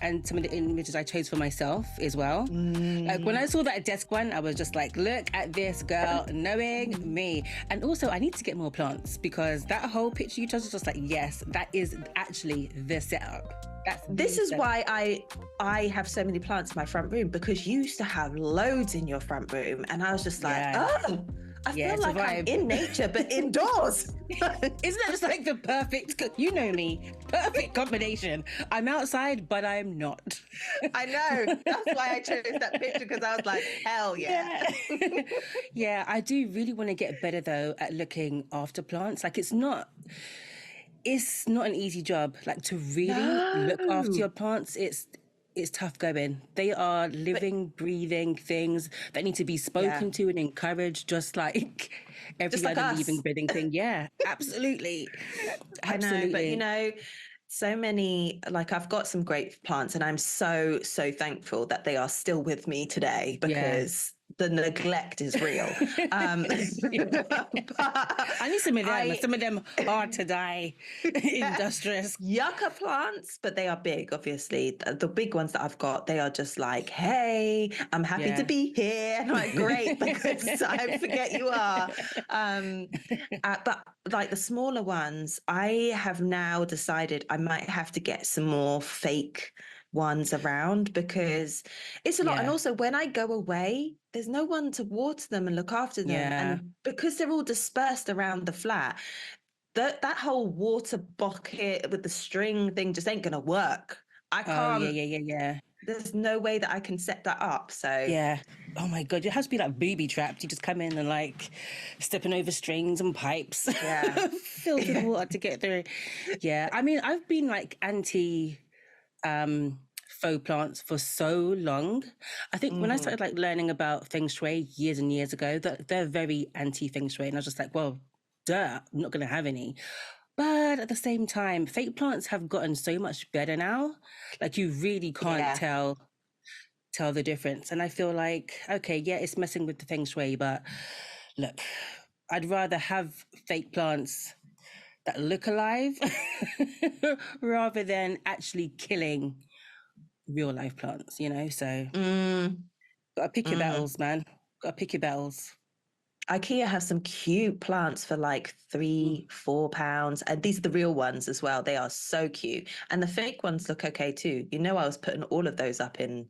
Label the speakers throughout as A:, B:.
A: and some of the images I chose for myself as well. Like when I saw that desk one, I was just like, look at this girl, knowing me. And also I need to get more plants because that whole picture you chose is just like, yes, that is actually the setup.
B: This is why I have so many plants in my front room, because you used to have loads in your front room and I was just like, I feel like I'm in nature but indoors.
A: Isn't that just like the perfect, you know me, perfect combination? I'm outside, but I'm not.
B: I know. That's why I chose that picture, because I was like, hell yeah.
A: Yeah, I do really want to get better though at looking after plants. Like it's not an easy job. Like to really look after your plants, it's tough going. They are living, breathing things that need to be spoken to and encouraged, just like every other living, breathing thing. Yeah, absolutely.
B: I know, but you know, so many, like I've got some great plants and I'm so thankful that they are still with me today, because the neglect is real.
A: I need some of them. Some of them are to die. Industrious.
B: Yucca plants, but they are big, obviously. The big ones that I've got, they are just like, hey, I'm happy to be here. And I'm like, great, because I forget you are. But like the smaller ones, I have now decided I might have to get some more fake ones around, because it's a lot. And also when I go away, there's no one to water them and look after them. And because they're all dispersed around the flat, that whole water bucket with the string thing just ain't gonna work. I can't.
A: Yeah.
B: There's no way that I can set that up. So
A: yeah. Oh my God, it has to be like booby trapped. You just come in and like stepping over strings and pipes.
B: Yeah.
A: Filled with water to get through. Yeah. I mean, I've been like anti faux plants for so long. I think when I started like learning about feng shui years and years ago, that they're very anti feng shui, and I was just like, well, duh, I'm not going to have any. But at the same time, fake plants have gotten so much better now. Like you really can't tell the difference. And I feel like, okay, yeah, it's messing with the feng shui, but look, I'd rather have fake plants that look alive rather than actually killing real life plants, you know? So gotta pick your battles, man. Gotta pick your battles.
B: IKEA has some cute plants for like £3-4, and these are the real ones as well. They are so cute, and the fake ones look okay too. You know, I was putting all of those up in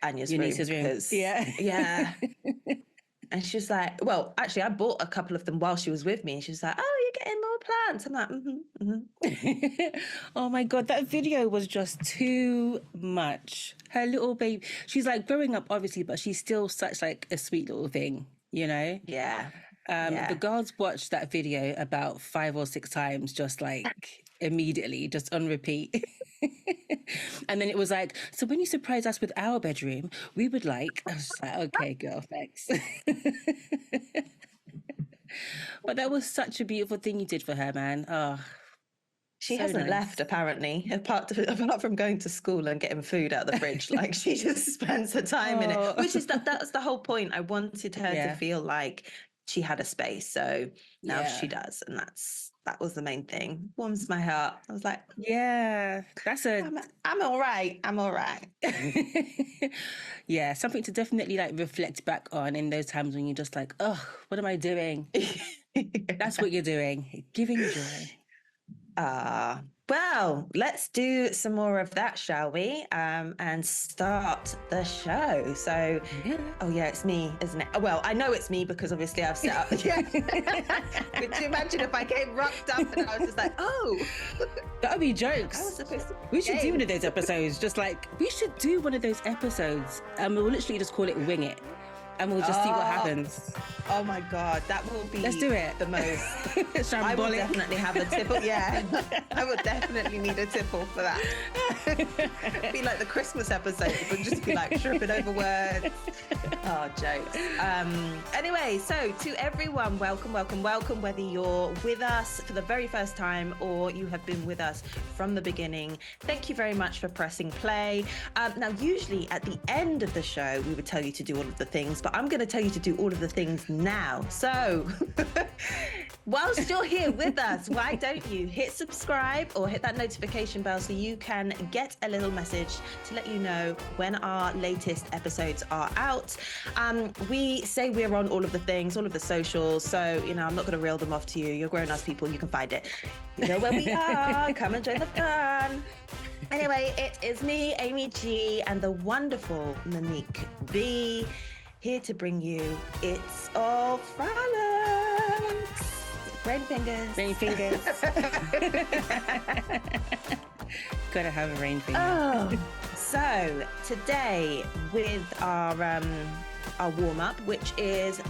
B: Anya's room because yeah. And she was like, well, actually, I bought a couple of them while she was with me, and she was like, oh, you're getting more plants. I'm like,
A: Oh my God, that video was just too much. Her little baby, she's like growing up, obviously, but she's still such like a sweet little thing, you know?
B: Yeah.
A: The girls watched that video about 5 or 6 times, just like immediately, just on repeat. And then it was like, so when you surprise us with our bedroom, we would like, I was like, okay, girl, thanks. But that was such a beautiful thing you did for her, man. Oh,
B: she hasn't left, apparently, apart from going to school and getting food out of the fridge. Like, she just spends her time in it, which is that's the whole point. I wanted her to feel like she had a space. So now she does. And that was the main thing. Warms my heart. I was like,
A: yeah, that's
B: I'm all right. I'm all right.
A: Yeah, something to definitely like reflect back on in those times when you're just like, oh, what am I doing? That's what you're doing. Giving joy.
B: Well, let's do some more of that, shall we? And start the show. So, it's me, isn't it? Well, I know it's me because obviously I've set up. Could you imagine if I came rocked up and I was just like, oh.
A: That would be jokes.
B: I was supposed to
A: we should do one of those episodes. Just like, we should do one of those episodes and we'll literally just call it Wing It. And we'll just see what happens.
B: Oh my God, that will be
A: Let's do it.
B: The most. I will definitely have a tipple. Yeah, I would definitely need a tipple for that. It'd be like the Christmas episode. It would just be like tripping over words. Oh, jokes. Anyway, so to everyone, welcome, whether you're with us for the very first time or you have been with us from the beginning. Thank you very much for pressing play. Now, usually at the end of the show, we would tell you to do all of the things, but I'm going to tell you to do all of the things now. So whilst you're here with us, why don't you hit subscribe or hit that notification bell so you can get a little message to let you know when our latest episodes are out. We say we're on all of the things, all of the socials. So, I'm not going to reel them off to you. You're grown-ass people. You can find it. You know where we are. Come and join the fun. Anyway, it is me, Amy G, and the wonderful Monique B, here to bring you It's All Frolics. Rain fingers.
A: Rain fingers. Gotta have a rain finger.
B: Oh, so today with our warm-up, which is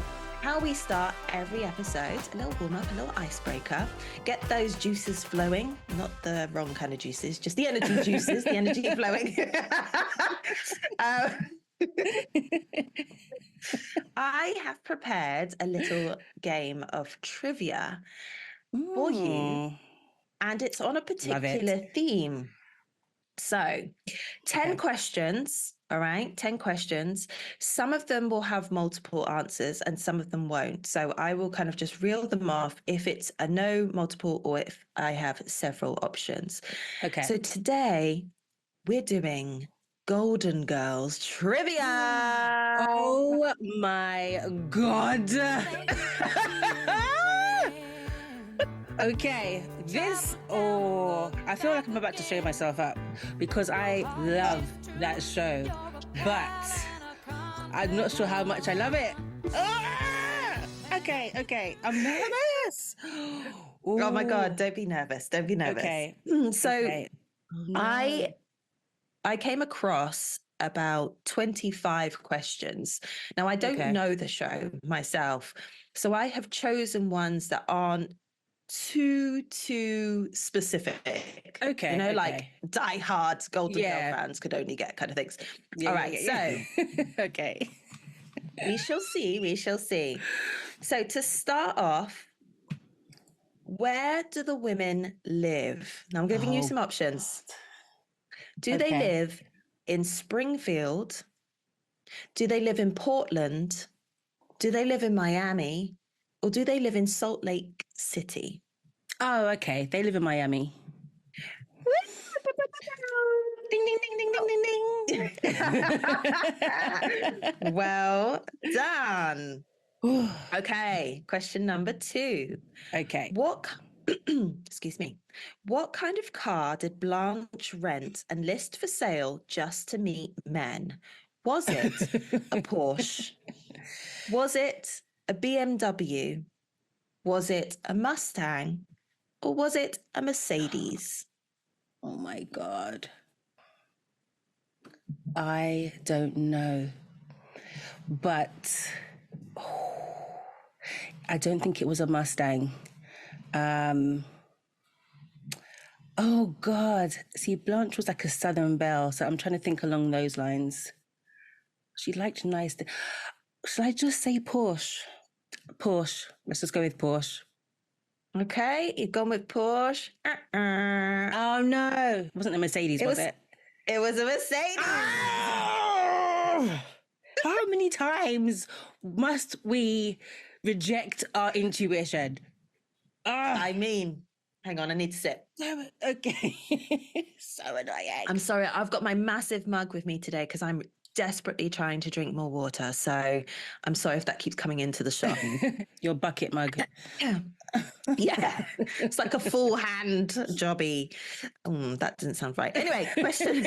B: how we start every episode, a little warm-up, a little icebreaker, get those juices flowing, not the wrong kind of juices, just the energy juices, the energy flowing. I have prepared a little game of trivia for you, and it's on a particular theme. So 10 questions, all right? 10 questions. Some of them will have multiple answers and some of them won't. So I will kind of just reel them off if it's a no multiple or if I have several options.
A: Okay.
B: So today we're doing Golden Girls trivia.
A: Oh my God. Okay, I feel like I'm about to show myself up because I love that show, but I'm not sure how much I love it. Okay, I'm nervous.
B: Oh my God, don't be nervous.
A: Okay.
B: So
A: okay. No.
B: I came across about 25 questions. Now, I don't know the show myself, so I have chosen ones that aren't too specific.
A: Okay.
B: Like die-hard Golden Girl fans could only get kind of things. All right, so
A: okay.
B: we shall see. So to start off, where do the women live? Now I'm giving you some options. Do they live in Springfield? Do they live in Portland? Do they live in Miami? Or do they live in Salt Lake City?
A: Oh, okay. They live in Miami.
B: Ding, ding, ding, ding, ding, ding, ding. Well done. Okay, question number 2.
A: Okay.
B: Excuse me. What kind of car did Blanche rent and list for sale just to meet men? Was it a Porsche? Was it a BMW? Was it a Mustang? Or was it a Mercedes?
A: Oh my God. I don't know. But I don't think it was a Mustang. Oh God. See, Blanche was like a Southern belle, so I'm trying to think along those lines. She liked nice things. Should I just say Porsche? Porsche. Let's just go with Porsche.
B: Okay, you've gone with Porsche.
A: Oh no. It wasn't a Mercedes, was it?
B: It was a Mercedes.
A: Oh! How many times must we reject our intuition?
B: I mean, hang on, I need to sip.
A: Okay. So annoying.
B: I'm sorry, I've got my massive mug with me today because I'm desperately trying to drink more water. So I'm sorry if that keeps coming into the shot.
A: Your bucket mug.
B: Yeah. It's like a full hand jobby. That didn't sound right. Anyway, question.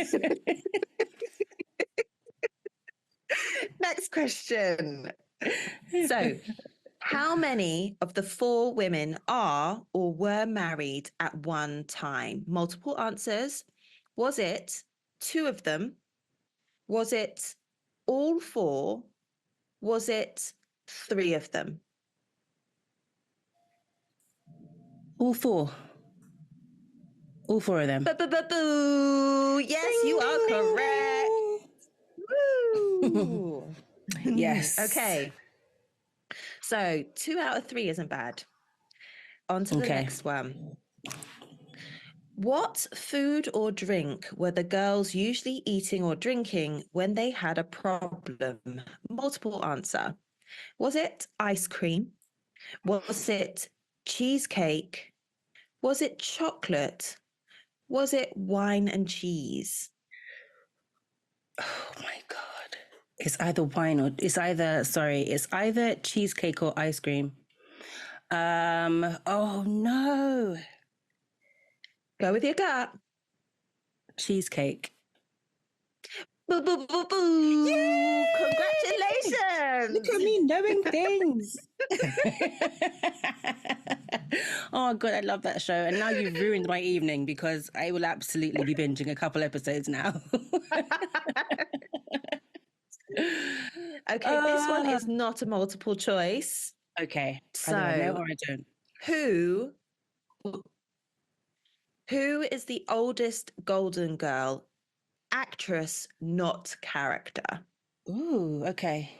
B: Next question. So, how many of the 4 women are or were married at one time? Multiple answers. Was it 2 of them? Was it all 4? Was it 3 of them?
A: All 4. All 4 of them.
B: Boo! Yes, you are correct. Woo!
A: Yes.
B: Okay. So 2 out of 3 isn't bad. On to the next one. What food or drink were the girls usually eating or drinking when they had a problem? Multiple answer. Was it ice cream? Was it cheesecake? Was it chocolate? Was it wine and cheese?
A: Oh my God. It's either cheesecake or ice cream. Oh no.
B: Go with your gut.
A: Cheesecake.
B: Boo, boo, boo, boo.
A: Yay! Look at
B: Congratulations.
A: me knowing things. Oh God, I love that show. And now you've ruined my evening because I will absolutely be binging a couple episodes now.
B: Okay, this one is not a multiple choice.
A: Okay. Either I know or I don't.
B: Who is the oldest Golden Girl? Actress, not character.
A: Ooh, okay.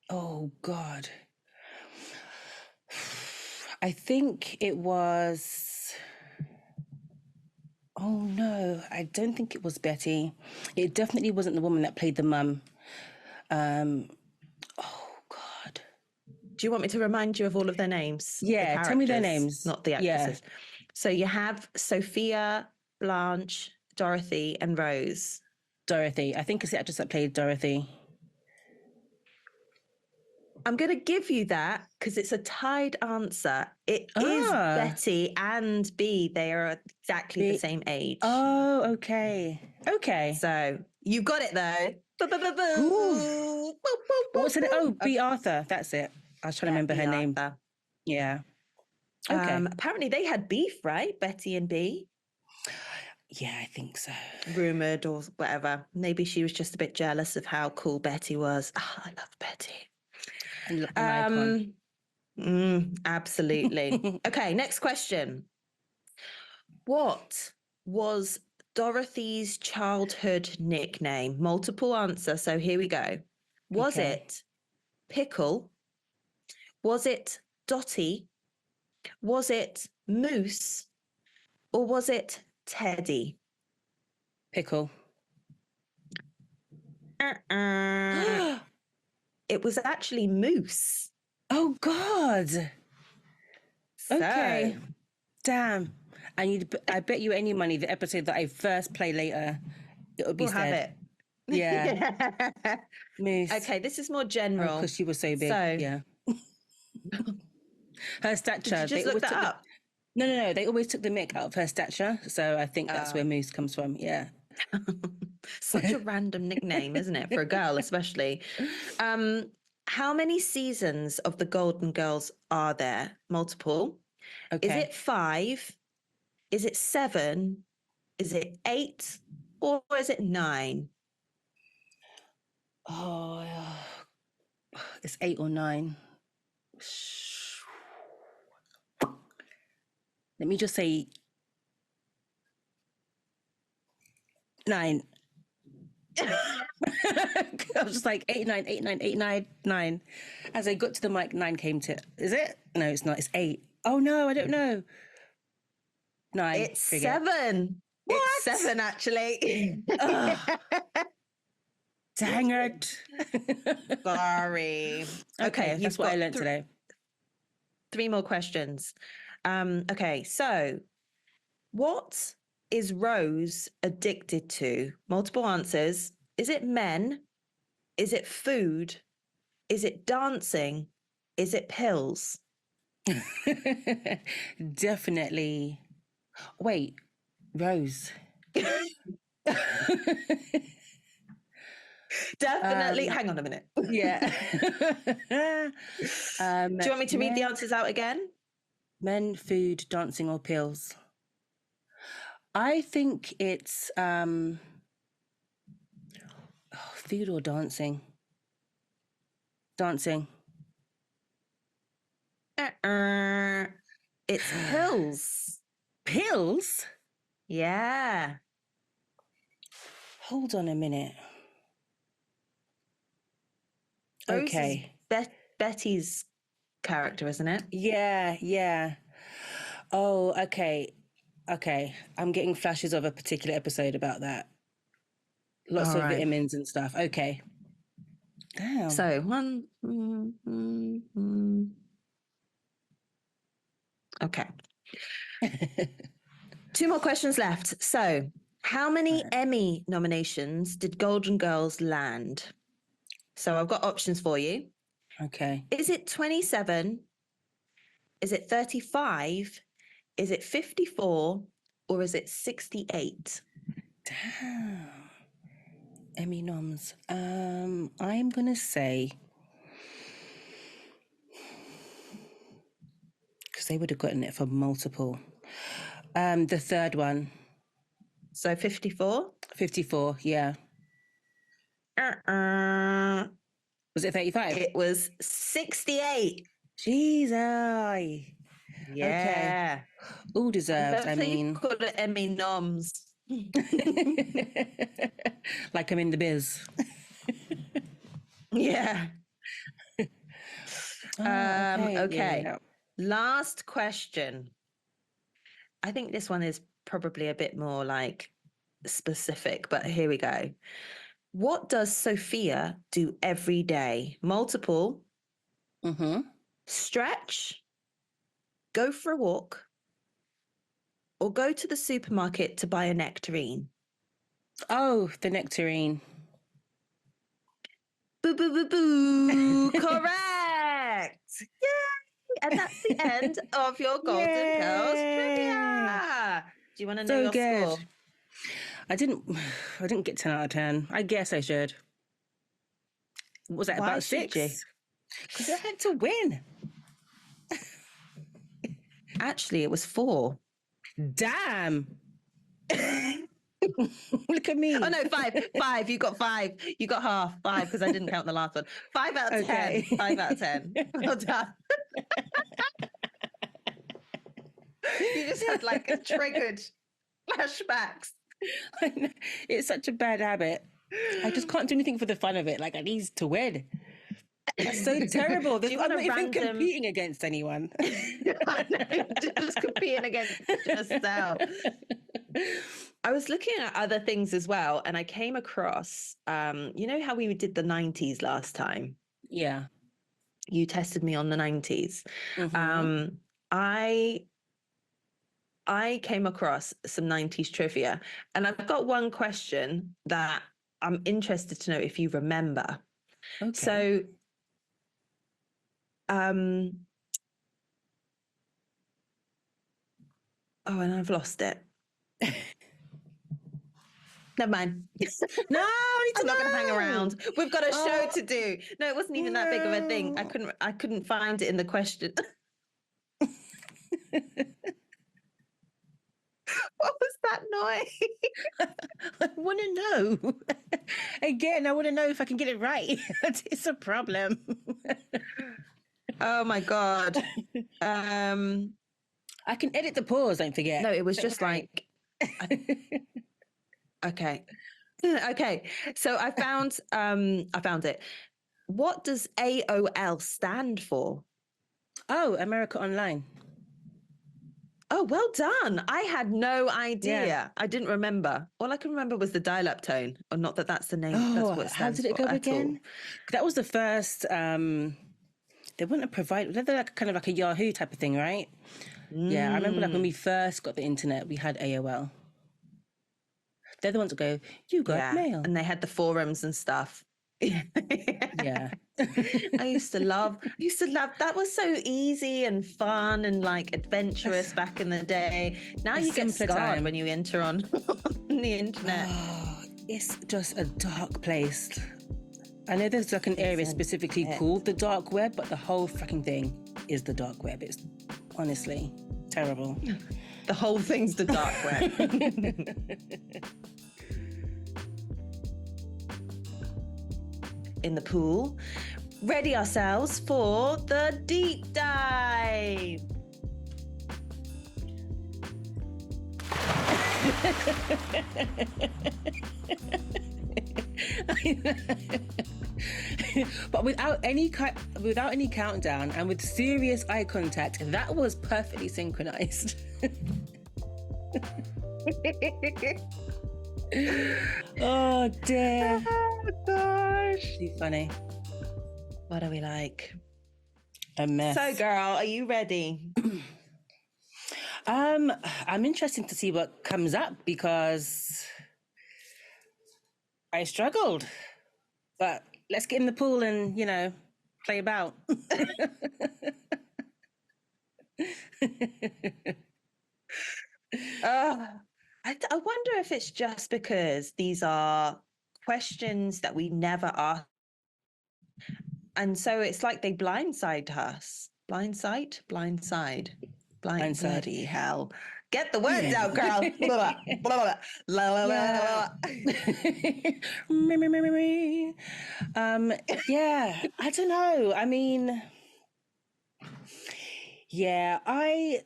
A: Oh God. I think it was. Oh no, I don't think it was Betty. It definitely wasn't the woman that played the mum. Oh God.
B: Do you want me to remind you of all of their names?
A: Yeah, tell me their names.
B: Not the actresses.
A: Yeah.
B: So you have Sophia, Blanche, Dorothy, and Rose.
A: Dorothy. I think it's the actress that played Dorothy.
B: I'm going to give you that because it's a tied answer. It is Betty and B. They are exactly the same age.
A: Oh, okay. Okay.
B: So you got it though.
A: What's it? Oh, B. Arthur. That's it. I was trying to remember her name. Yeah.
B: Okay. Apparently they had beef, right? Betty and B.
A: Yeah, I think so.
B: Rumored or whatever. Maybe she was just a bit jealous of how cool Betty was. Oh, I love Betty.
A: An icon.
B: Absolutely. Okay, next question. What was Dorothy's childhood nickname? Multiple answer, so here we go. Was it Pickle? Was it Dotty? Was it Moose? Or was it Teddy?
A: Pickle.
B: It was actually Moose.
A: Oh God. Okay. Damn. I bet you any money the episode that I first play later, it'll be said.
B: Have it.
A: Yeah. Moose.
B: Okay, this is more general.
A: Because she was so big. Yeah. Her stature.
B: Did you just look that up?
A: No. They always took the mick out of her stature. So I think that's where Moose comes from. Yeah.
B: Such a random nickname, isn't it? For a girl, especially. How many seasons of the Golden Girls are there? Multiple. Okay. Is it 5? Is it 7? Is it 8? Or is it 9?
A: Oh, it's 8 or 9. Let me just say 9. I was just like 8, 9, 8, 9, 8, 9, 9. As I got to the mic, 9 came to. Is it? No, it's not. It's 8. Oh no, I don't know. 9.
B: It's 7. What? It's 7 actually.
A: Dang it.
B: Sorry.
A: Okay, that's what I learned today.
B: 3 more questions. Okay, so what is Rose addicted to? Multiple answers. Is it men? Is it food? Is it dancing? Is it pills?
A: Definitely. Wait, Rose.
B: Definitely. Hang on a minute.
A: Yeah.
B: Do you want me to read the answers out again?
A: Men, food, dancing, or pills? I think it's food or dancing. Dancing.
B: It's pills.
A: Pills?
B: Yeah.
A: Hold on a minute. Okay.
B: Betty's character, isn't it?
A: Yeah. Oh, okay. I'm getting flashes of a particular episode about that. Lots of vitamins and stuff. Okay. Damn.
B: So okay. 2 more questions left. So, how many Emmy nominations did Golden Girls land? So, I've got options for you.
A: Okay.
B: Is it 27? Is it 35? Is it 54? Or is it 68?
A: Damn. Emmy noms. I'm gonna say, because they would have gotten it for multiple. The third one.
B: So 54?
A: 54, yeah. Was it 35?
B: It was 68.
A: Jesus.
B: Yeah.
A: Okay. All deserved, I mean.
B: Call it Emmy noms.
A: Like I'm in the biz.
B: Yeah. Okay.
A: Yeah.
B: Last question. I think this one is probably a bit more like specific, but here we go. What does Sophia do every day? Multiple, stretch, go for a walk, or go to the supermarket to buy a nectarine?
A: Oh, the nectarine.
B: Boo, boo, boo, boo. Correct. Yay. And that's the end of your Golden Girls trivia. Do you want to know your score?
A: I didn't get 10 out of 10. I guess I should. Was that about 6? Because I had to win.
B: Actually, it was 4.
A: Damn. Look at me.
B: Oh no, 5. You got 5. You got half 5 because I didn't count the last one. 5 out of 10. 5 out of 10. Well done. You just had like a triggered flashbacks.
A: I know. It's such a bad habit. I just can't do anything for the fun of it. Like, I need to win. That's so terrible. I'm not even competing against anyone.
B: I know, just competing against yourself. I was looking at other things as well, and I came across, you know how we did the 90s last time?
A: Yeah.
B: You tested me on the 90s. I came across some 90s trivia, and I've got one question that I'm interested to know if you remember.
A: Okay.
B: So, oh, and I've lost it. Never mind.
A: No,
B: I'm not going to hang around. We've got a show to do. No, it wasn't even that big of a thing. I couldn't find it in the question. What was that noise?
A: I want to know. Again, I want to know if I can get it right. It's a problem.
B: Oh my God.
A: I can edit the pause, don't forget.
B: No, it was just like... Okay. So I found it. What does AOL stand for?
A: Oh, America Online.
B: Oh, well done. I had no idea.
A: Yeah.
B: I didn't remember. All I can remember was the dial-up tone, or not that that's the name. That's what it stands
A: how did it go
B: for
A: again? That was the first. They wouldn't have provided. They're like kind of like a Yahoo type of thing, right? Yeah, I remember like when we first got the internet, we had AOL. They're the ones that go, you got mail.
B: And they had the forums and stuff.
A: Yeah.
B: I used to love, that was so easy and fun and like adventurous back in the day. Now you get scarred when you enter on the internet.
A: Oh, it's just a dark place. I know there's like an area specifically called the dark web, but the whole fucking thing is the dark web. It's honestly terrible.
B: The whole thing's the dark web. In the pool, ready ourselves for the deep dive.
A: But without any countdown and with serious eye contact, that was perfectly synchronized. Oh dear.
B: Oh gosh.
A: Too funny.
B: What are we like?
A: A mess.
B: So, girl, are you ready?
A: I'm interested to see what comes up because I struggled. But let's get in the pool and, play about.
B: I wonder if it's just because these are questions that we never ask. And so it's like they blindside us. Blindside? Blindside.
A: Blindside.
B: Bloody hell. Get the words out, girl. Blah, blah, blah,
A: yeah. Yeah, I don't know. I mean, yeah, I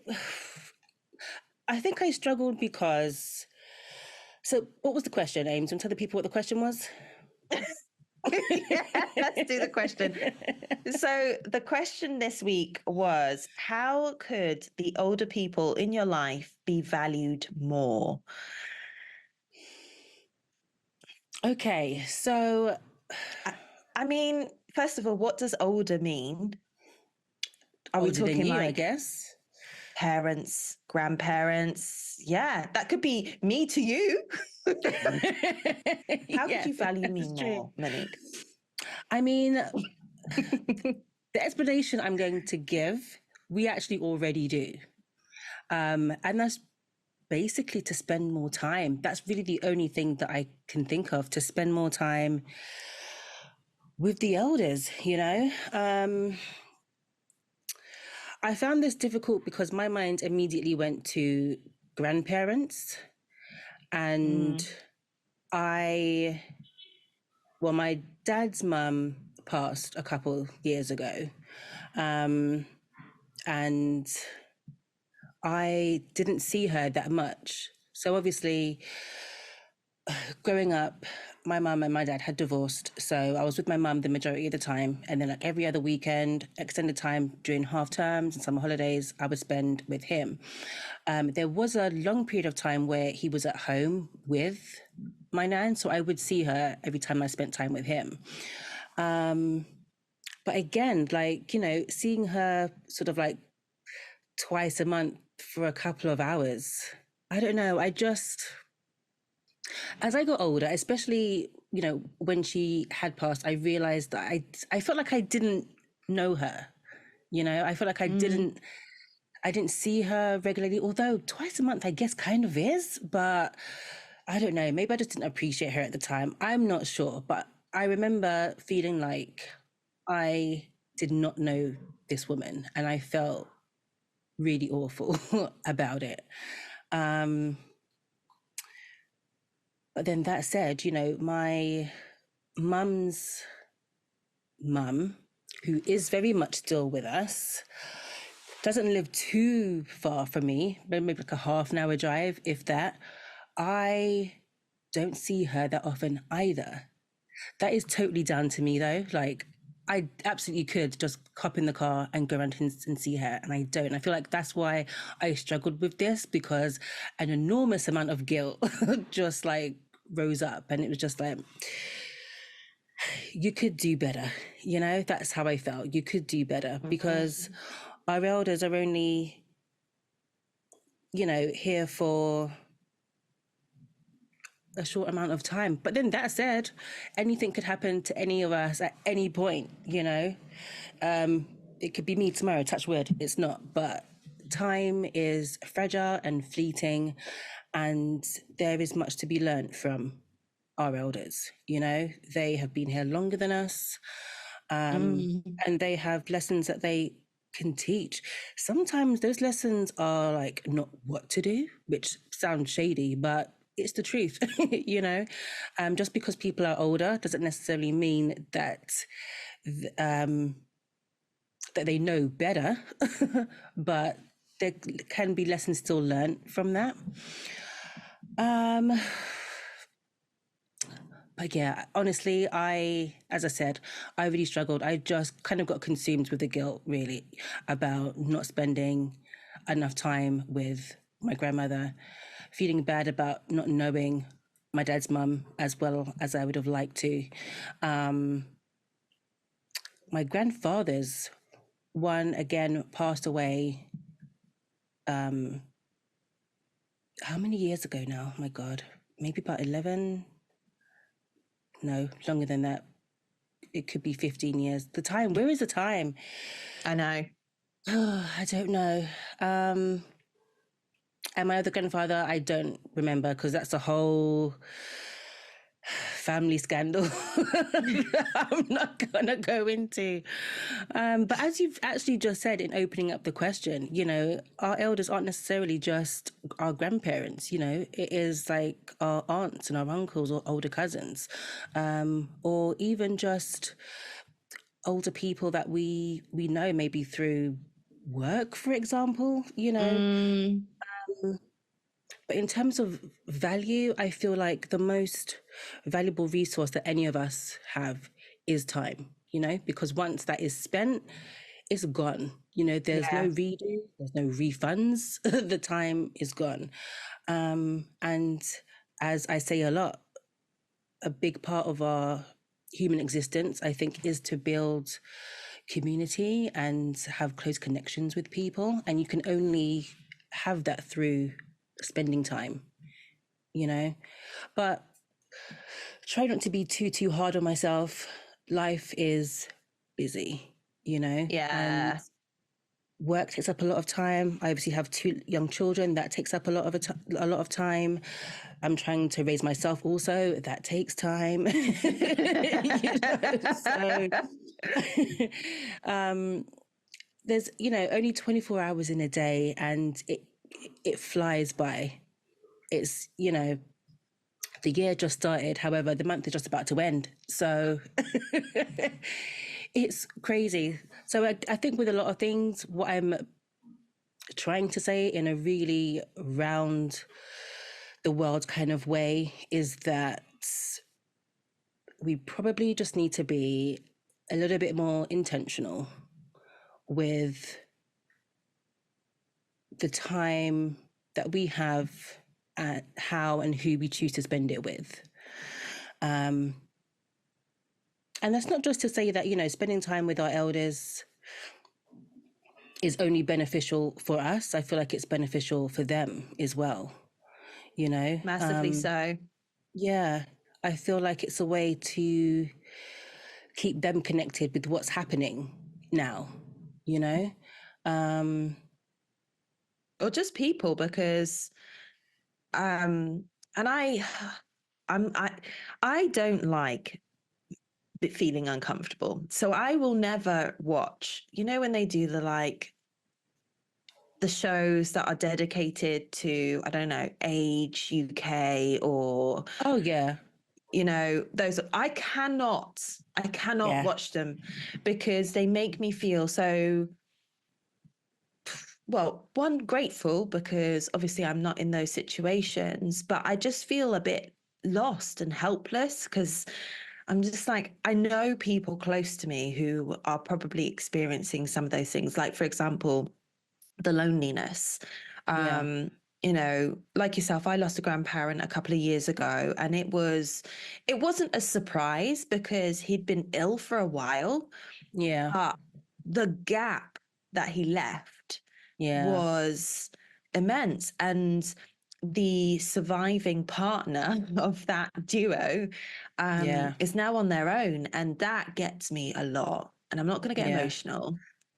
A: think I struggled because. So, what was the question, Ames? And tell the people what the question was.
B: Yeah, let's do the question. So the question this week was, how could the older people in your life be valued more?
A: Okay, so
B: I mean, first of all, what does older mean? Are we
A: older than
B: talking
A: you,
B: like
A: I guess?
B: parents, grandparents? Yeah, that could be me to you. How could you value me more, Monique?
A: I mean, the explanation I'm going to give, we actually already do. And that's basically to spend more time. That's really the only thing that I can think of, to spend more time with the elders, I found this difficult because my mind immediately went to grandparents. And my dad's mum passed a couple years ago. And I didn't see her that much. So obviously, growing up, my mum and my dad had divorced. So I was with my mum the majority of the time. And then like every other weekend, extended time during half terms and summer holidays, I would spend with him. There was a long period of time where he was at home with my nan. So I would see her every time I spent time with him. But again, like, seeing her sort of like twice a month for a couple of hours, I don't know. As I got older, especially, when she had passed, I realized that I felt like I didn't know her. I felt like I didn't see her regularly, although twice a month, I guess kind of is, but I don't know. Maybe I just didn't appreciate her at the time. I'm not sure, but I remember feeling like I did not know this woman and I felt really awful about it. But then that said, my mum's mum, who is very much still with us, doesn't live too far from me, maybe like a half an hour drive, if that. I don't see her that often either. That is totally down to me though. Like, I absolutely could just hop in the car and go around and see her, and I don't. I feel like that's why I struggled with this, because an enormous amount of guilt just like rose up, and it was just like, you could do better. That's how I felt. You could do better because our elders are only, here for a short amount of time. But then that said, anything could happen to any of us at any point, It could be me tomorrow, touch wood, it's not. But time is fragile and fleeting, and there is much to be learned from our elders. They have been here longer than us, and they have lessons that they can teach. Sometimes those lessons are like not what to do, which sounds shady, but it's the truth. Just because people are older doesn't necessarily mean that that they know better, but there can be lessons still learned from that. But yeah, honestly, as I said, I really struggled. I just kind of got consumed with the guilt, really, about not spending enough time with my grandmother, feeling bad about not knowing my dad's mum as well as I would have liked to. my grandfather's one again passed away. How many years ago now? My God, maybe about 11. No, longer than that. It could be 15 years. The time, where is the time?
B: I know.
A: Oh, I don't know. And my other grandfather, I don't remember because that's a whole family scandal I'm not gonna go into. But as you've actually just said in opening up the question, you know, our elders aren't necessarily just our grandparents. You know, it is like our aunts and our uncles or older cousins, or even just older people that we know maybe through work, for example. You know,
B: Mm,
A: but in terms of value, I feel like the most valuable resource that any of us have is time, you know, because once that is spent, it's gone. You know, there's no
B: yeah.
A: redo, there's no refunds, the time is gone. And as I say a lot, a big part of our human existence, I think, is to build community and have close connections with people. And you can only have that through spending time, you know. But try not to be too hard on myself. Life is busy, you know, and
B: Yeah.
A: work takes up a lot of time. I obviously have two young children. That takes up a lot of a lot of time. I'm trying to raise myself also. That takes time. You know, so there's, you know, only 24 hours in a day, and it flies by. It's, you know, the year just started. However, the month is just about to end. So it's crazy. So I think with a lot of things, what I'm trying to say in a really round the world kind of way is that we probably just need to be a little bit more intentional with the time that we have and how and who we choose to spend it with. And that's not just to say that, you know, spending time with our elders is only beneficial for us. I feel like it's beneficial for them as well, you know?
B: Massively so.
A: Yeah, I feel like it's a way to keep them connected with what's happening now, you know?
B: Or just people, because and I'm I don't like feeling uncomfortable. So I will never watch, you know, when they do the like the shows that are dedicated to, I don't know, Age UK or,
A: Oh, yeah,
B: you know, those I cannot
A: yeah,
B: watch them because they make me feel so, well, one, grateful because obviously I'm not in those situations, but I just feel a bit lost and helpless because I'm just like, I know people close to me who are probably experiencing some of those things. Like, for example, the loneliness.
A: yeah,
B: Um, you know, like yourself, I lost a grandparent a couple of years ago, and it wasn't a surprise because he'd been ill for a while,
A: yeah,
B: but the gap that he left
A: yeah,
B: was immense. And the surviving partner of that duo
A: yeah,
B: is now on their own. And that gets me a lot. And I'm not going to get
A: yeah,
B: emotional,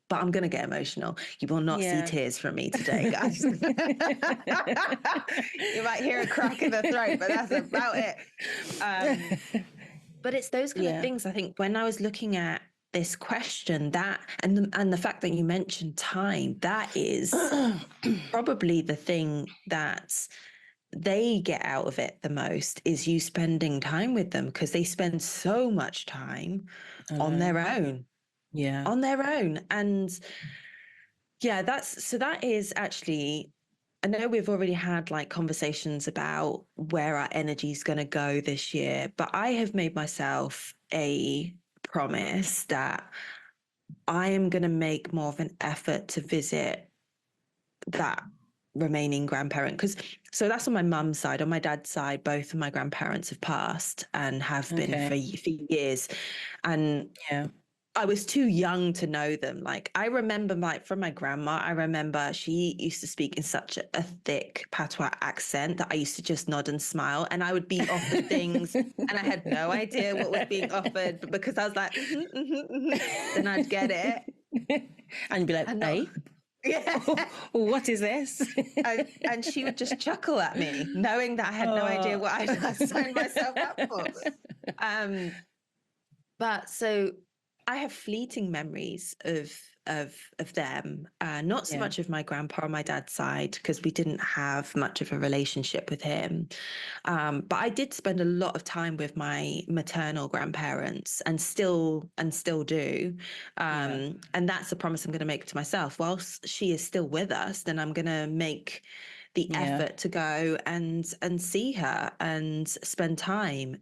B: but I'm going to get emotional. You will not see
A: yeah.
B: tears from me today, guys. You might hear a crack in the throat, but that's about it. But it's those kind of
A: Yeah,
B: things. I think when I was looking at this question, that and the fact that you mentioned time, that is probably the thing that they get out of it the most, is you spending time with them, because they spend so much time on their
A: alone.
B: own,
A: Yeah,
B: and yeah, that is actually, I know we've already had like conversations about where our energy is going to go this year, but I have made myself a promise that I am going to make more of an effort to visit that remaining grandparent, because so that's on my mum's side. On my dad's side, both of my grandparents have passed and have been
A: okay,
B: for years, and
A: yeah,
B: I was too young to know them. Like I remember from my grandma, I remember she used to speak in such a thick patois accent that I used to just nod and smile, and I would be offered things and I had no idea what was being offered, but because I was like, then I'd get it.
A: And you'd be like,
B: And not,
A: hey,
B: yeah.
A: what is this?
B: And she would just chuckle at me, knowing that I had no idea what I signed myself up for. But so I have fleeting memories of them, not so
A: Yeah.
B: much of my grandpa on my dad's side because we didn't have much of a relationship with him. But I did spend a lot of time with my maternal grandparents, and still do.
A: Yeah.
B: And that's a promise I'm going to make to myself. Whilst she is still with us, then I'm going to make the
A: Yeah.
B: effort to go and see her and spend time.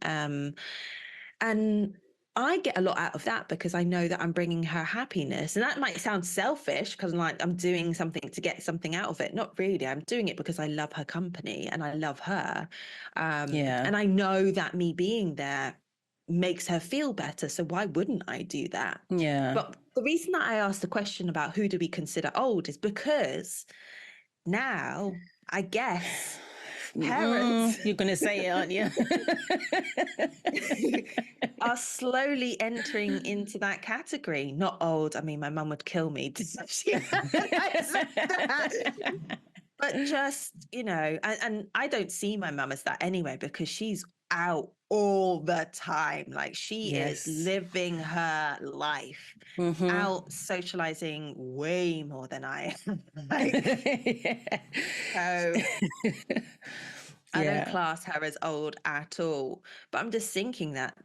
B: And I get a lot out of that because I know that I'm bringing her happiness. And that might sound selfish because I'm doing something to get something out of it. Not really. I'm doing it because I love her company and I love her.
A: Yeah.
B: And I know that me being there makes her feel better. So why wouldn't I do that?
A: Yeah.
B: But the reason that I asked the question about who do we consider old is because now, I guess, parents
A: You're going to say it, aren't you?
B: are slowly entering into that category. Not old. I mean, my mum would kill me. But just, and I don't see my mum as that anyway because she's out all the time. Like she is
A: Yes.
B: living her life, out socializing way more than I am. So I don't class her as old at all. But I'm just thinking that,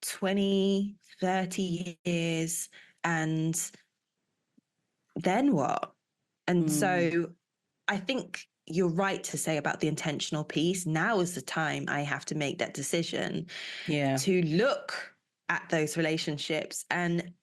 B: 20, 30 years, and then what? And so I think you're right to say about the intentional piece. Now is the time I have to make that decision to look at those relationships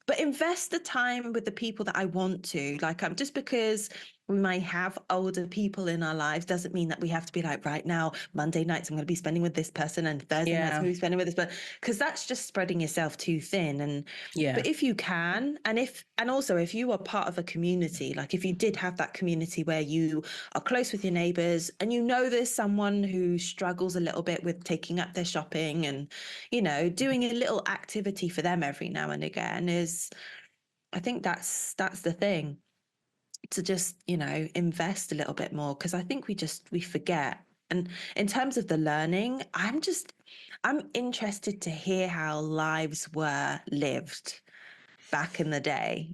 B: but invest the time with the people that I want to. Like, just because we might have older people in our lives doesn't mean that we have to be like, right now, Monday nights I'm going to be spending with this person and Thursday nights I'm going to be spending with this person, because that's just spreading yourself too thin. But if you can, and also if you are part of a community, like if you did have that community where you are close with your neighbors and there's someone who struggles a little bit with taking up their shopping and, doing a little activity for them every now and again I think that's the thing, to just, invest a little bit more, because I think we forget. And in terms of the learning, I'm interested to hear how lives were lived back in the day,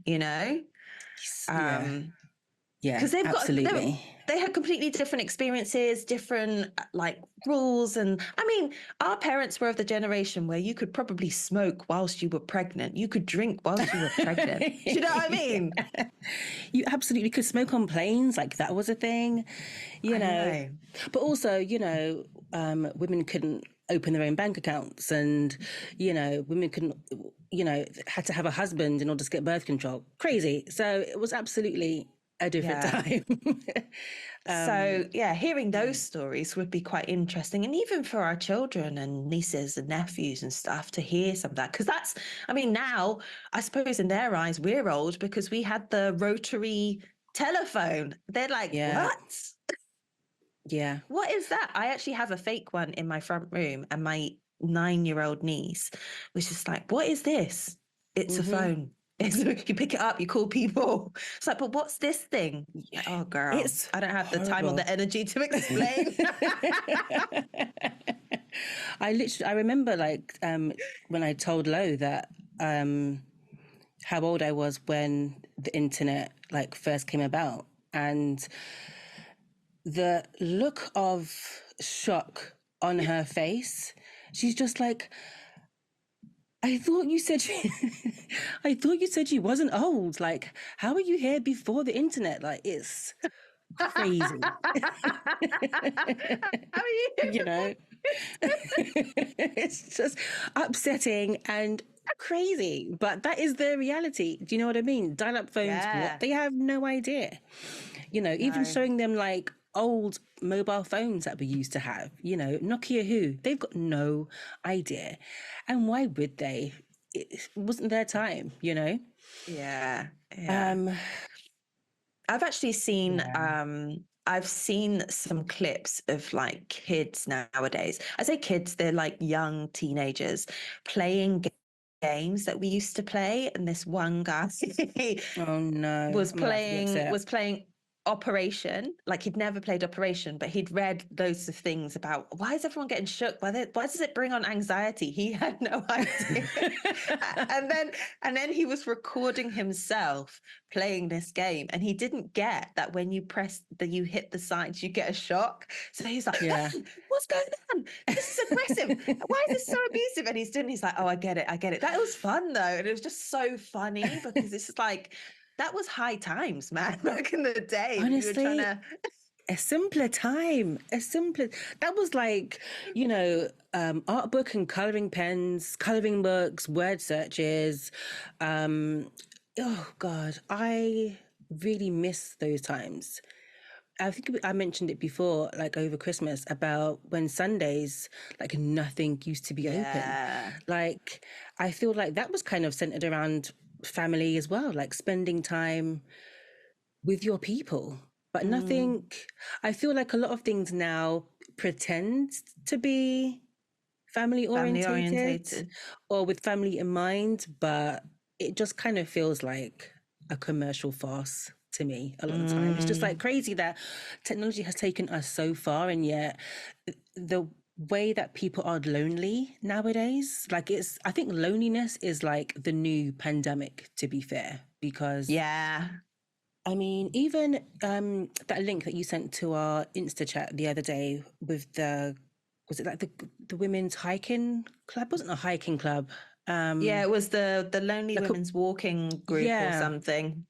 B: because
A: Absolutely.
B: they had completely different experiences, different like rules. And I mean, our parents were of the generation where you could probably smoke whilst you were pregnant. You could drink whilst you were pregnant. Do you know what I mean?
A: You absolutely could smoke on planes, like that was a thing,
B: I know.
A: But also, women couldn't open their own bank accounts, and women couldn't, had to have a husband in order to get birth control. Crazy. So it was absolutely a different time.
B: So hearing those stories would be quite interesting, and even for our children and nieces and nephews and stuff to hear some of that, because now I suppose in their eyes we're old because we had the rotary telephone. They're like, what?
A: Yeah.
B: What is that? I actually have a fake one in my front room, and my 9-year-old niece was just like, what is this? It's a phone. You pick it up, you call people. It's like, but what's this thing? Oh, girl, I don't have the time or the energy to explain.
A: I remember when I told Lo that how old I was when the internet first came about, and the look of shock on her face. She's just like, I thought you said you wasn't old. Like, how are you here before the internet? Like, it's crazy.
B: How are you?
A: It's just upsetting and crazy, but that is the reality. Do you know what I mean? Dial-up phones, what? They have no idea. Even showing them old mobile phones that we used to have, Nokia they've got no idea. And why would they? it wasn't their time, you know?
B: Yeah. Yeah.
A: Um,
B: I've actually seen
A: yeah.
B: I've seen some clips of like kids nowadays. I say kids, they're like young teenagers playing games that we used to play. And this one guy
A: Oh no, I'm about to be upset.
B: was playing Operation. Like he'd never played Operation, but he'd read loads of things about why is everyone getting shook? Why does it bring on anxiety? He had no idea. and then and then he was recording himself playing this game, and he didn't get that when you press you hit the sides, you get a shock. So he's like,
A: Yeah.
B: what's going on? This is aggressive. Why is this so abusive? And he's like, oh, I get it. That was fun though. And it was just so funny because it's like, that was high times, man, back in the day. You were trying
A: Honestly,
B: to.
A: a simpler time. That was like, you know, art book and coloring pens, coloring books, word searches. Oh God, I really miss those times. I think I mentioned it before, like over Christmas, about when Sundays, like nothing used to be open.
B: Yeah.
A: Like, I feel like that was kind of centered around family as well, like spending time with your people. But nothing, I feel like a lot of things now pretend to be family
B: Family
A: orientated
B: orientated.
A: or with family in mind, but it just kind of feels like a commercial farce to me a lot of the time. It's just like
B: Mm.
A: crazy that technology has taken us so far, and yet the way that people are lonely nowadays, like I think loneliness is like the new pandemic, to be fair, because
B: Yeah.
A: I mean, even that link that you sent to our Insta chat the other day with was it like the women's hiking club? Wasn't a hiking club.
B: Yeah, it was the Lonely
A: Like a,
B: Women's Walking Group or
A: yeah.
B: something.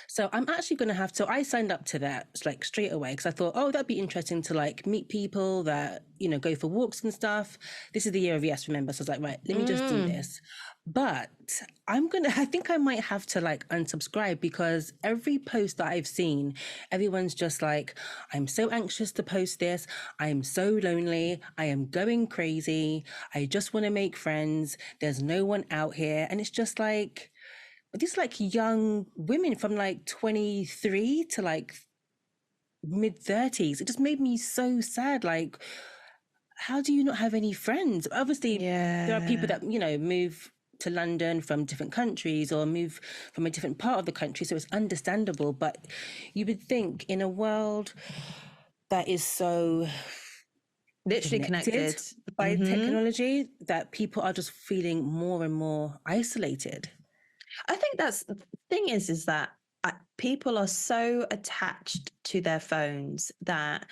A: So I'm actually going to have to. I signed up to that like straight away because I thought, oh, that'd be interesting to like meet people that go for walks and stuff. This is the year of yes, remember? So I was like, right, let me just do
B: Mm.
A: this. But I think I might have to like unsubscribe because every post that I've seen, everyone's just like, I'm so anxious to post this. I am so lonely. I am going crazy. I just want to make friends. There's no one out here. And it's just like, these like young women from like 23 to like mid 30s. It just made me so sad. Like, how do you not have any friends? Obviously, there are people
B: Yeah.
A: that, move to London from different countries or move from a different part of the country. So it's understandable. But you would think in a world that is so
B: Literally
A: connected
B: connected.
A: by
B: Hmm.
A: technology that people are just feeling more and more isolated.
B: I think that's the thing is that people are so attached to their phones that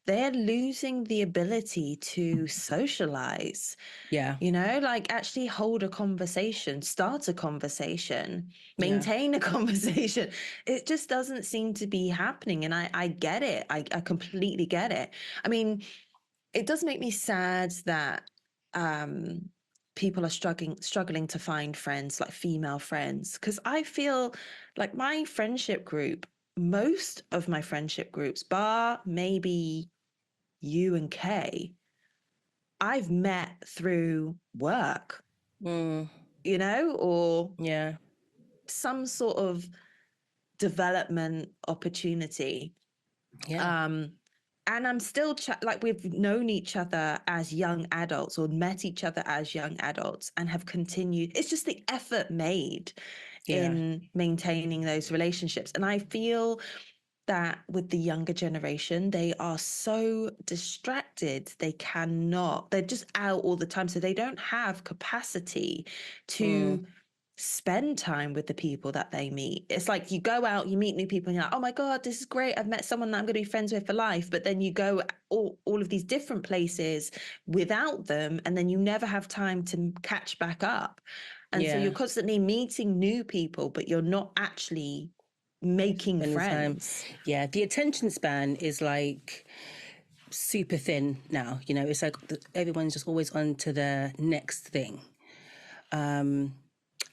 B: they're losing the ability to socialize,
A: Yeah.
B: like actually hold a conversation, start a conversation,
A: Yeah.
B: maintain a conversation. It just doesn't seem to be happening. And I get it. I completely get it. I mean, it does make me sad that um people are struggling to find friends, like female friends, because I feel like my friendship group, most of my friendship groups, bar maybe you and Kay, I've met through work,
A: Mm,
B: or
A: yeah.
B: some sort of development opportunity.
A: Yeah.
B: um and I'm still like, we've known each other as young adults or met each other as young adults and have continued. It's just the effort made
A: Yeah.
B: in maintaining those relationships. And I feel that with the younger generation, they are so distracted. They're just out all the time. So they don't have capacity
A: Mm,
B: to spend time with the people that they meet. It's like you go out, you meet new people, and you're like, oh my God, this is great. I've met someone that I'm going to be friends with for life. But then you go all of these different places without them, and then you never have time to catch back up. And so you're
A: yeah.
B: constantly meeting new people, but you're not actually making
A: Spending time.
B: friends.
A: Yeah. The attention span is like super thin now. It's like everyone's just always on to the next thing. Um,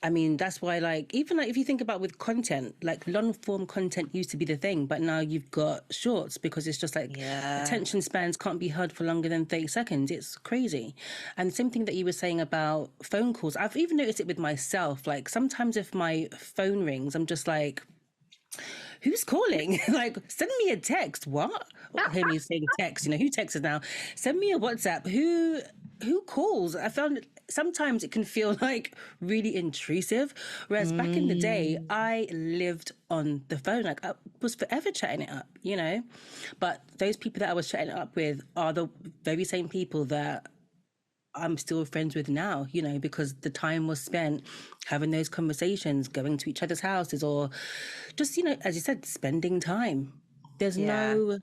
A: I mean, that's why, like, even like if you think about with content, like long form content used to be the thing, but now you've got shorts because it's just like
B: Yeah.
A: attention spans can't be held for longer than 30 seconds. It's crazy. And the same thing that you were saying about phone calls, I've even noticed it with myself. Like, sometimes if my phone rings, I'm just like, who's calling? Like, send me a text. What? Hear me saying text, who texts now? Send me a WhatsApp. Who calls? I found sometimes it can feel like really intrusive. Whereas back in the day,
B: Mm.
A: I lived on the phone. Like, I was forever chatting it up. But those people that I was chatting it up with are the very same people that I'm still friends with now, because the time was spent having those conversations, going to each other's houses, or just, as you said, spending time. There's
B: Yeah.
A: no,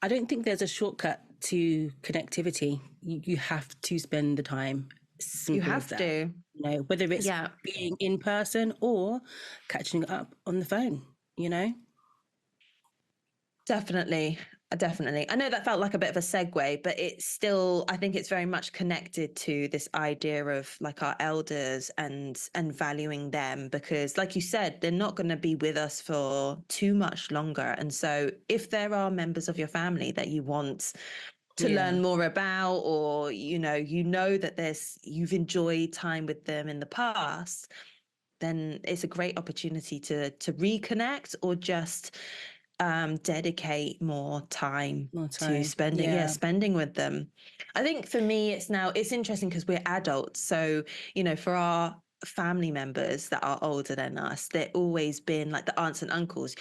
A: I don't think there's a shortcut to connectivity. You have to spend the time.
B: You
A: Simple as
B: have
A: that.
B: to.
A: Whether it's
B: Yeah.
A: being in person or catching up on the phone.
B: Definitely. Definitely. I know that felt like a bit of a segue, but it's still, I think it's very much connected to this idea of like our elders and valuing them, because like you said, they're not going to be with us for too much longer. And so if there are members of your family that you want to
A: Yeah.
B: learn more about, or you know that you've enjoyed time with them in the past, then it's a great opportunity to reconnect, or just dedicate more time
A: More
B: to
A: time.
B: spending, yeah,
A: Yeah.
B: spending with them. I think for me, it's interesting because we're adults. So, for our family members that are older than us, they've always been like the aunts and uncles.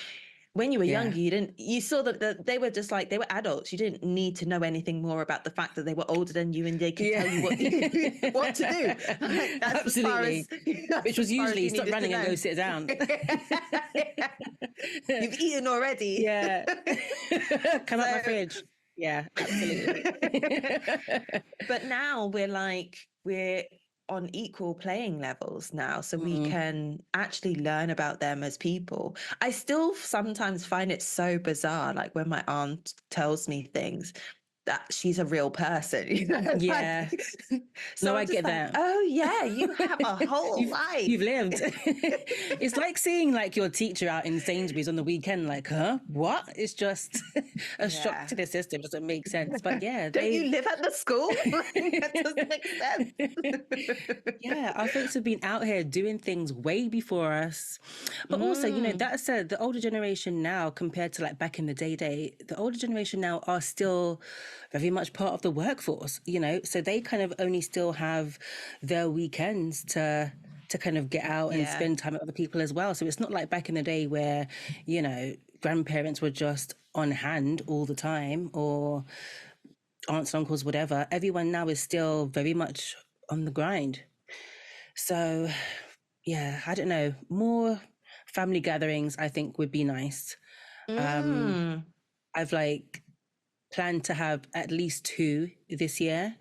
B: When you were
A: Yeah.
B: younger, you saw that they were just like, they were adults. You didn't need to know anything more about the fact that they were older than you and they could tell you what what to do. Like, that's as far as
A: Absolutely. Which was
B: as far as
A: usually
B: you
A: stop
B: needed to
A: running and
B: know.
A: go sit down.
B: You've eaten already.
A: Yeah. Come out my
B: So,
A: fridge. Yeah, absolutely.
B: but now we're on equal playing levels now, so we
A: Mm,
B: can actually learn about them as people. I still sometimes find it so bizarre, like when my aunt tells me things, that she's a real person,
A: yeah.
B: like,
A: No,
B: so
A: I
B: I'm just
A: get
B: like,
A: that.
B: oh yeah, you have a whole
A: You've
B: life.
A: lived. It's like seeing like your teacher out in Sainsbury's on the weekend, like, huh? What? It's just a shock
B: Yeah.
A: to the system. Doesn't make sense. But yeah,
B: Don't you
A: they've
B: live at the school? That doesn't make sense.
A: yeah, our folks have been out here doing things way before us. But also,
B: Mm,
A: that said, the older generation now compared to like back in the day, the older generation now are still very much part of the workforce. So they kind of only still have their weekends to kind of get out and
B: yeah.
A: spend time with other people as well. So it's not like back in the day where, grandparents were just on hand all the time, or aunts, uncles, whatever. Everyone now is still very much on the grind. So, yeah, I don't know. More family gatherings, I think, would be nice. Um,
B: Mm,
A: I've like planned to have at least two this year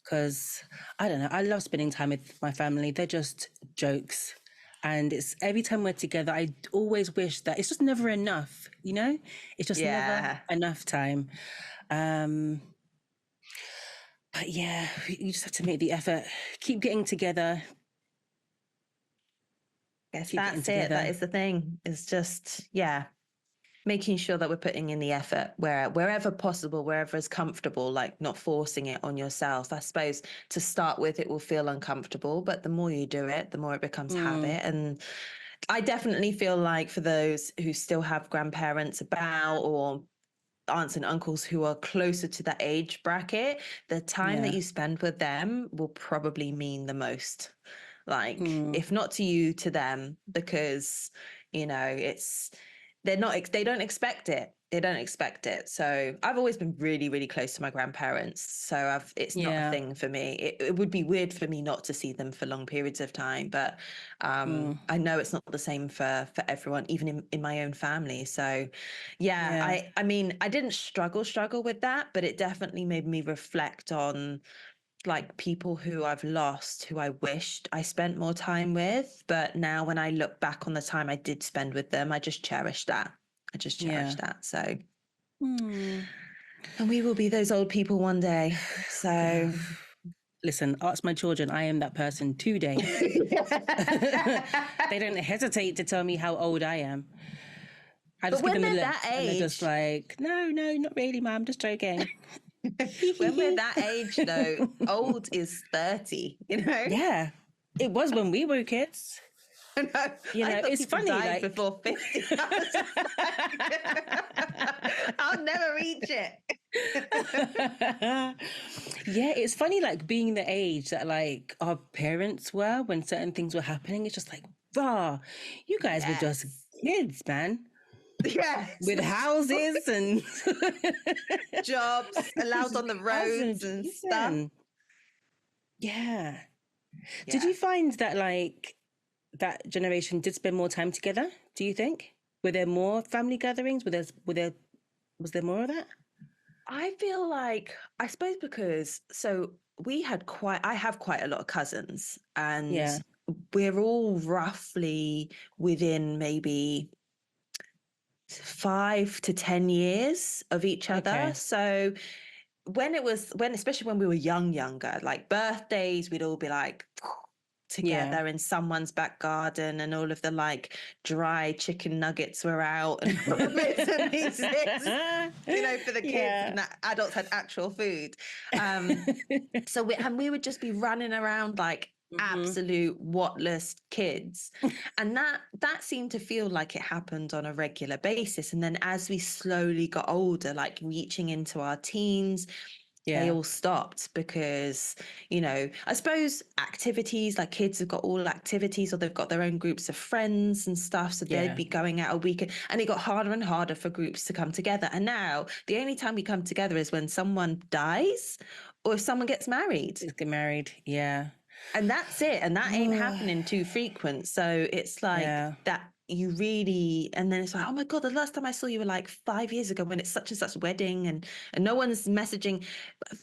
A: because I don't know. I love spending time with my family. They're just jokes. And it's every time we're together, I always wish that it's just never enough. It's just never
B: yeah.
A: enough time. Um, but yeah, you just have to make the effort. Keep getting together.
B: Yes,
A: Keep getting
B: that's it. That
A: together.
B: is the thing. It's just, yeah, making sure that we're putting in the effort wherever possible, wherever is comfortable, like not forcing it on yourself. I suppose to start with, it will feel uncomfortable, but the more you do it, the more it becomes
A: Mm,
B: habit. And I definitely feel like for those who still have grandparents about, or aunts and uncles who are closer to that age bracket, the time that
A: yeah.
B: you spend with them will probably mean the most. Like,
A: Mm,
B: if not to you, to them, because it's they don't expect it. They don't expect it. So I've always been really, really close to my grandparents. So it's not a
A: yeah.
B: thing for me. It would be weird for me not to see them for long periods of time, but
A: Mm,
B: I know it's not the same for everyone, even in my own family. So yeah,
A: yeah.
B: I mean, I didn't struggle with that, but it definitely made me reflect on like people who I've lost, who I wished I spent more time with. But now when I look back on the time I did spend with them, I just cherish that. I just cherish
A: Yeah.
B: that. So,
A: Mm.
B: and we will be those old people one day. So,
A: Listen, ask my children. I am that person today. They don't hesitate to tell me how old I am. I just
B: But
A: give
B: when
A: them the
B: they're
A: look,
B: that
A: and they're just
B: age,
A: like, no, not really, Mum, just joking.
B: when we're that age, though, old is 30, you know?
A: Yeah, it was when we were kids.
B: No,
A: You
B: I
A: know,
B: thought
A: it's
B: people
A: funny,
B: died
A: like,
B: before 50. I was just like, I'll never reach it.
A: yeah, it's funny, like being the age that like our parents were when certain things were happening. It's just like, rah, you guys were just
B: Yes.
A: kids, man,
B: Yes.
A: with houses and
B: Jobs allowed on the roads and stuff.
A: listen, yeah. Did
B: Yeah.
A: you find that like that generation did spend more time together? Do you think? Were there more family gatherings? Was there more of that?
B: I feel like, I suppose because, so I have quite a lot of cousins, and
A: Yeah.
B: we're all roughly within maybe 5 to 10 years of each other.
A: Okay.
B: So especially when we were younger, like birthdays, we'd all be like
A: Yeah.
B: together in someone's back garden, and all of the like dry chicken nuggets were out and all the bits and pieces, for the kids,
A: Yeah.
B: and the adults had actual food. So we would just be running around like
A: Mhm.
B: absolute whatless kids, and that seemed to feel like it happened on a regular basis. And then as we slowly got older, like reaching into our teens, they
A: Yeah.
B: all stopped because, I suppose activities, like kids have got all activities, or they've got their own groups of friends and stuff, so they'd
A: Yeah.
B: be going out a weekend, and it got harder and harder for groups to come together. And now the only time we come together is when someone dies or if someone gets married,
A: Just get married. Yeah.
B: and that's it, and that ain't happening too frequent. So it's like
A: Yeah.
B: that, you really, and then it's like, oh my god, the last time I saw you were like 5 years ago when it's such and such wedding, and no one's messaging.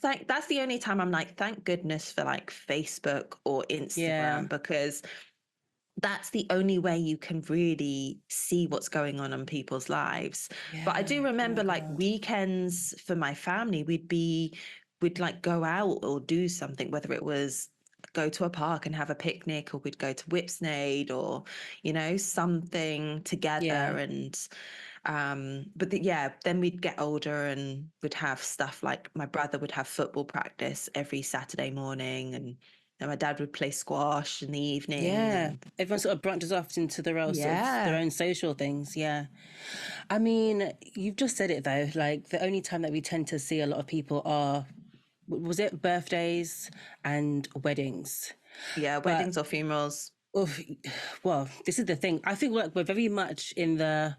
B: That's the only time I'm like, thank goodness for like Facebook or
A: Yeah.
B: Instagram, because that's the only way you can really see what's going on in people's lives. But I
A: Yeah.
B: do
A: Oh my
B: remember like
A: God.
B: weekends for my family, we'd like go out or do something, whether it was go to a park and have a picnic, or we'd go to Whipsnade, or something together.
A: Yeah.
B: And yeah, then we'd get older and would have stuff like my brother would have football practice every Saturday morning, and my dad would play squash in the evening.
A: Yeah.
B: And
A: Everyone sort of branches off into their own sort of their
B: yeah,
A: own social things. Yeah. I mean, you've just said it though. Like the only time that we tend to see a lot of people are, was it birthdays and weddings?
B: yeah,
A: But
B: weddings or funerals.
A: oof, well, this is the thing. I think like we're very much in the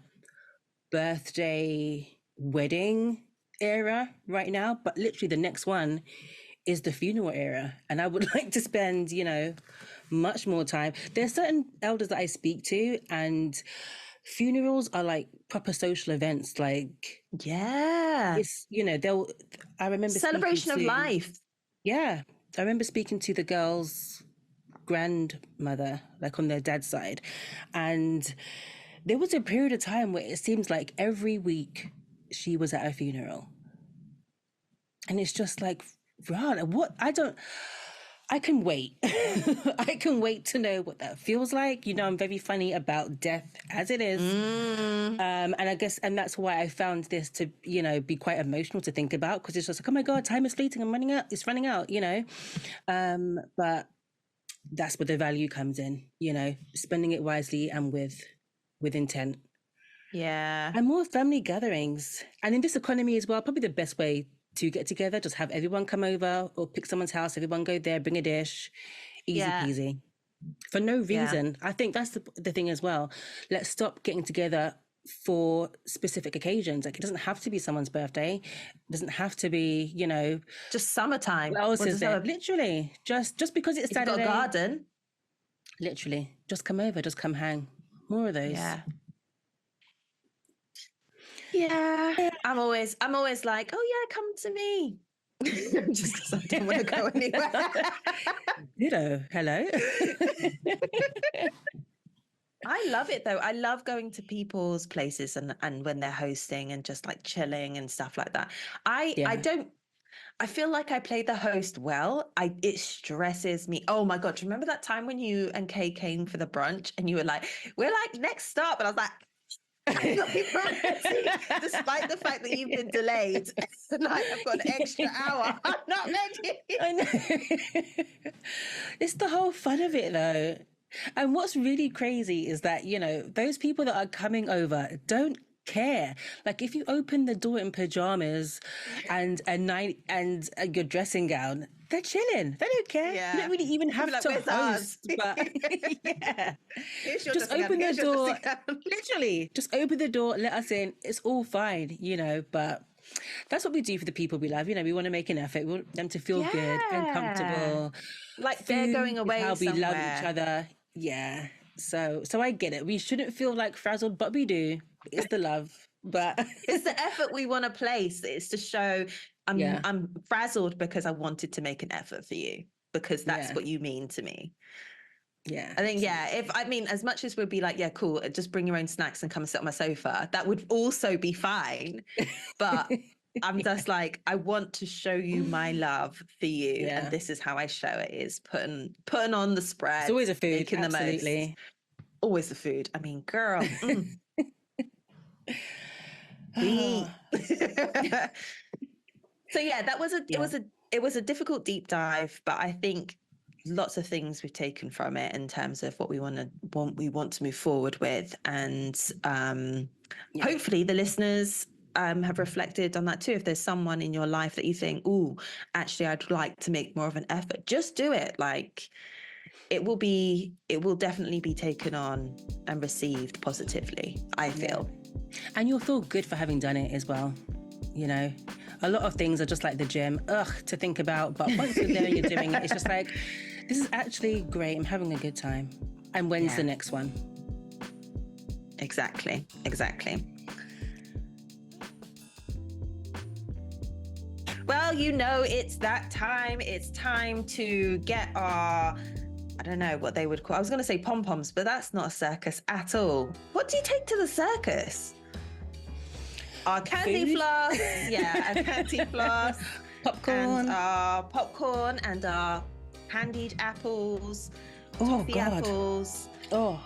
A: birthday wedding era right now, but literally the next one is the funeral era, and I would like to spend much more time. There's certain elders that I speak to, and funerals are like proper social events. Like
B: Yeah,
A: it's they'll I remember speaking
B: celebration of
A: to
B: life.
A: yeah I remember speaking to the girls' grandmother, like on their dad's side, and there was a period of time where it seems like every week she was at a funeral. And it's just like, right, what? I can wait. I can wait to know what that feels like. I'm very funny about death as it is.
B: Mm.
A: And I guess, and that's why I found this to, be quite emotional to think about, because it's just like, oh my God, time is fleeting. I'm running out. It's running out, But that's where the value comes in, spending it wisely and with intent.
B: Yeah,
A: And more family gatherings. And in this economy as well, probably the best way to get together, just have everyone come over or pick someone's house, everyone go there, bring a dish, easy
B: yeah,
A: peasy. For no
B: yeah.
A: reason. I think that's the thing as well. Let's stop getting together for specific occasions. Like it doesn't have to be someone's birthday. It doesn't have to be,
B: Just summertime.
A: what else
B: What
A: is
B: does
A: there?
B: summer?
A: Literally, just because it's
B: If you've got a
A: Saturday,
B: garden,
A: literally, just come over, just come hang. More of those.
B: yeah. Yeah, I'm always like, oh yeah, come to me. Just because I don't want to go anywhere.
A: Ditto. Hello.
B: I love it though. I love going to people's places and when they're hosting and just like chilling and stuff like that. I
A: Yeah.
B: don't I feel like I play the host well. It stresses me. Oh my God. Do you remember that time when you and Kay came for the brunch and you were like, we're like next stop? And I was like, I'm not even ready, despite the fact that you've been delayed. Like, I've got an extra hour. I'm not ready.
A: I know. It's the whole fun of it, though. And what's really crazy is that, you know, those people that are coming over don't care. Like, if you open the door in pajamas and a night and your dressing gown, they're chilling. They don't care.
B: Yeah.
A: You don't really even have
B: like,
A: to
B: "Where's
A: host.
B: ours?"
A: But yeah,
B: Here's your
A: just
B: dressing gown.
A: open the
B: Here's your
A: door.
B: dressing gown.
A: Literally, just open the door, let us in. It's all fine, you know. But that's what we do for the people we love. You know, we want to make an effort. We want them to feel good and
B: Yeah.
A: comfortable.
B: Like they're going
A: Food is
B: away
A: how we love each
B: somewhere.
A: other. Yeah. So I get it. We shouldn't feel like frazzled, but we do. It's the love. But
B: It's the effort we want to place. It's to show
A: yeah,
B: I'm frazzled because I wanted to make an effort for you, because that's
A: yeah,
B: what you mean to me.
A: yeah.
B: I think, yeah, as much as we'd be like, yeah, cool, just bring your own snacks and come and sit on my sofa, that would also be fine. But I'm just like, I want to show you my love for you.
A: Yeah.
B: And this is how I show it, is putting on the spread.
A: It's always a food.
B: Making the most.
A: Absolutely.
B: Always the food. I mean, girl. We eat. So yeah, that was it was a difficult deep dive, but I think lots of things we've taken from it in terms of what we want to move forward with, and hopefully the listeners have reflected on that too. If there's someone in your life that you think, oh, actually I'd like to make more of an effort, just do it. Like, it will definitely be taken on and received positively, I feel.
A: And you'll feel good for having done it as well. You know, a lot of things are just like the gym, to think about. But once you're there and you're doing it, it's just like, this is actually great. I'm having a good time. And when's the next one?
B: Exactly. Well, you know, it's that time. It's time to get our, I don't know what they would call, I was going to say pom-poms, but that's not a circus at all. What do you take to the circus? Our candy floss. Yeah, our candy floss.
A: Popcorn.
B: And our popcorn and our candied apples. Toffee apples.
A: Oh.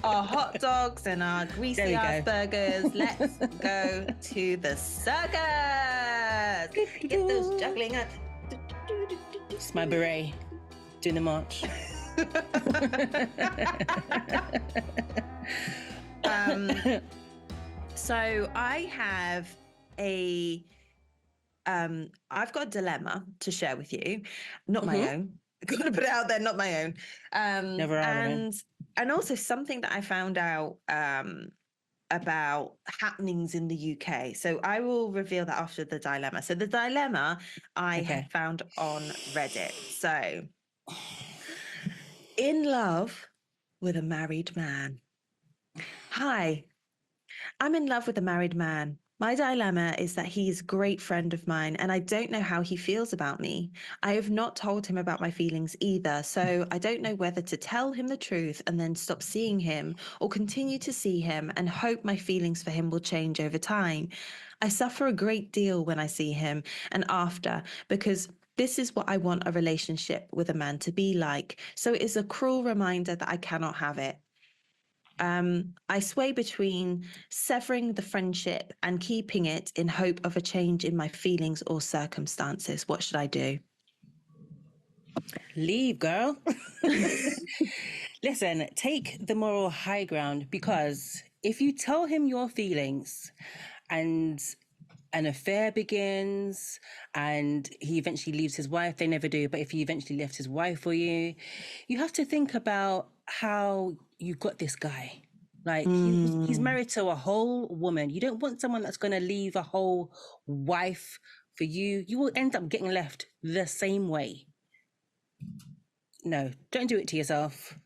B: Our hot dogs and our greasy ass burgers. Let's go to the circus. Get those juggling up.
A: It's my beret doing the march.
B: So I have I've got a dilemma to share with you, not my own. Got to put it out there, not my own.
A: Never
B: and also something that I found out about happenings in the UK. So I will reveal that after the dilemma. So the dilemma I have found on Reddit. So, in love with a married man. Hi, I'm in love with a married man. My dilemma is that he is a great friend of mine and I don't know how he feels about me. I have not told him about my feelings either, so I don't know whether to tell him the truth and then stop seeing him or continue to see him and hope my feelings for him will change over time. I suffer a great deal when I see him and after, because this is what I want a relationship with a man to be like. So it is a cruel reminder that I cannot have it. I sway between severing the friendship and keeping it in hope of a change in my feelings or circumstances. What should I do?
A: Leave, girl. Listen, take the moral high ground, because if you tell him your feelings and an affair begins and he eventually leaves his wife, they never do, but if he eventually left his wife for you, you have to think about how you got this guy. Like, he's married to a whole woman. You don't want someone that's going to leave a whole wife for you. You will end up getting left the same way. No, don't do it to yourself.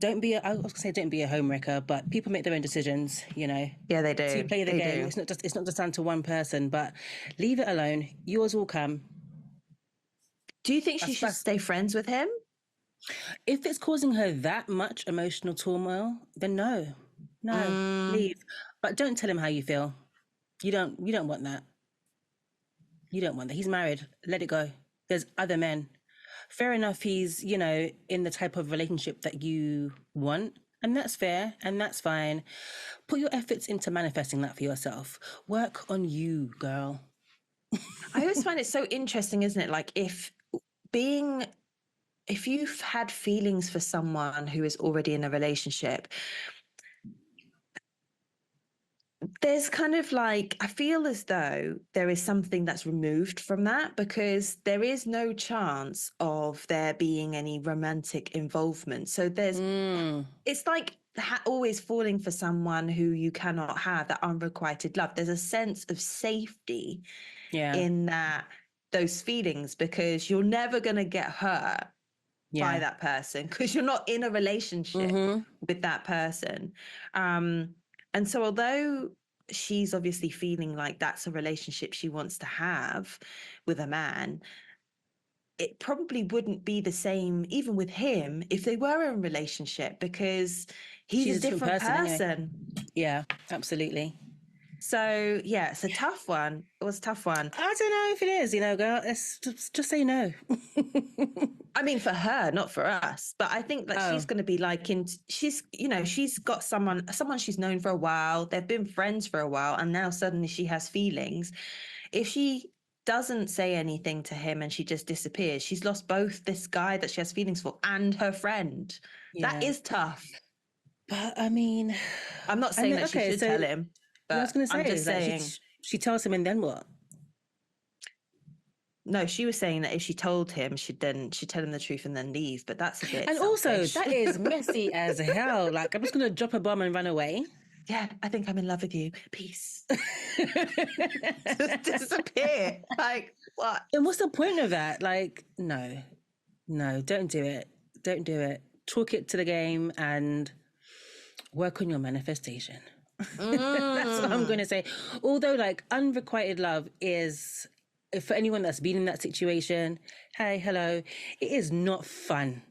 A: I was going to say don't be a homewrecker, but people make their own decisions, you know.
B: Yeah, they do.
A: To play the game. Do. It's not just down to one person, but leave it alone. Yours will come.
B: Do you think she should stay friends with him?
A: If it's causing her that much emotional turmoil, then no, leave. But don't tell him how you feel. You don't want that. You don't want that. He's married. Let it go. There's other men. Fair enough, he's, in the type of relationship that you want. And that's fair and that's fine. Put your efforts into manifesting that for yourself. Work on you, girl.
B: I always find it so interesting, isn't it? Like if you've had feelings for someone who is already in a relationship, there's kind of like, I feel as though there is something that's removed from that, because there is no chance of there being any romantic involvement. So it's like always falling for someone who you cannot have, that unrequited love. There's a sense of safety in those feelings, because you're never going to get hurt by that person, because you're not in a relationship with that person. And so although she's obviously feeling like that's a relationship she wants to have with a man, it probably wouldn't be the same even with him if they were in a relationship, because he's a different person.
A: Anyway. Yeah, absolutely.
B: So yeah, it's a tough one. It was a tough one.
A: I don't know if it is, girl. Let's just say no.
B: I mean, for her, not for us. But I think that she's going to be like, she's got someone she's known for a while. They've been friends for a while, and now suddenly she has feelings. If she doesn't say anything to him and she just disappears, she's lost both this guy that she has feelings for and her friend. Yeah. That is tough.
A: But I mean,
B: I'm not saying that she should tell him. But I was going to say, I'm just saying,
A: she tells him, and then what?
B: No, she was saying that if she told him, she'd tell him the truth and then leave. But that's a bit.
A: And selfish. Also, that is messy as hell. Like, I'm just going to drop a bomb and run away.
B: Yeah, I think I'm in love with you. Peace. Just disappear. Like, what?
A: And what's the point of that? Like, no, don't do it. Don't do it. Talk it to the game and work on your manifestation. That's what I'm going to say. Although, like, unrequited love is, for anyone that's been in that situation, hey, hello, it is not fun.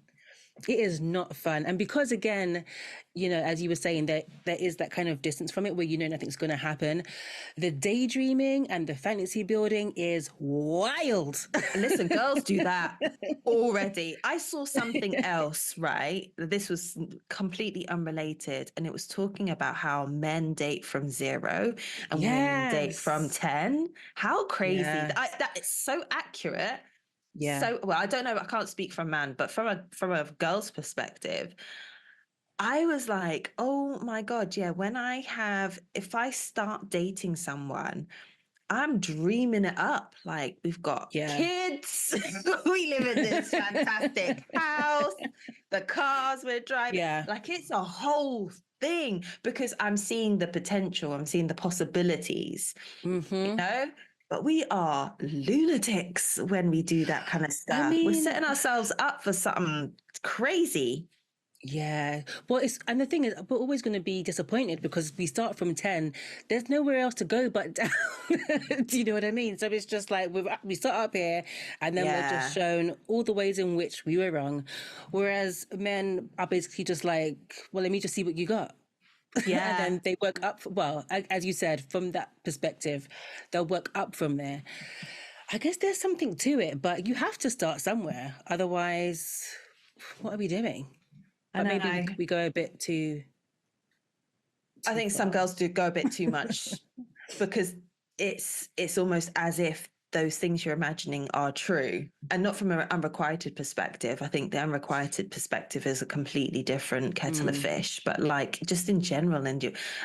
A: It is not fun. And because, again, as you were saying, there is that kind of distance from it where nothing's going to happen. The daydreaming and the fantasy building is wild.
B: Listen, girls do that already. I saw something else, right? This was completely unrelated. And it was talking about how men date from 0 and women date from 10. How crazy. Yes. That is so accurate. Yeah. So, well, I don't know. I can't speak from man, but from a girl's perspective, I was like, oh my God, yeah. If I start dating someone, I'm dreaming it up. Like, we've got kids. We live in this fantastic house. The cars we're driving. Yeah. Like, it's a whole thing, because I'm seeing the potential. I'm seeing the possibilities, But we are lunatics when we do that kind of stuff. We're setting ourselves up for something crazy.
A: Yeah. Well, and the thing is, we're always going to be disappointed because we start from 10. There's nowhere else to go but down. Do you know what I mean? So it's just like we start up here and then we're just shown all the ways in which we were wrong. Whereas men are basically just like, well, let me just see what you got. Yeah. And then they work up, as you said, from that perspective, they'll work up from there. I guess there's something to it, but you have to start somewhere. Otherwise, what are we doing? But maybe we go a bit too
B: I think far. Some girls do go a bit too much because it's almost as if those things you're imagining are true, and not from an unrequited perspective. I think the unrequited perspective is a completely different kettle of fish, but like just in general,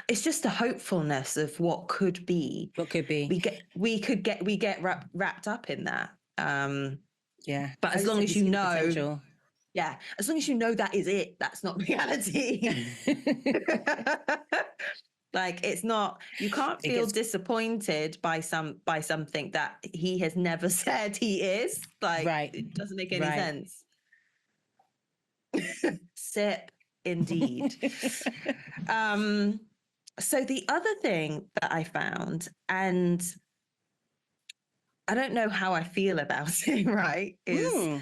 B: it's just a hopefulness of what could be.
A: What could be.
B: We get wrapped up in that.
A: Yeah.
B: But as long as you know. Yeah, as long as you know that is it, that's not reality. Like, it's not, you can't feel disappointed by something that he has never said he is. Like, it doesn't make any sense. Sip, indeed. So the other thing that I found, and I don't know how I feel about it, right, is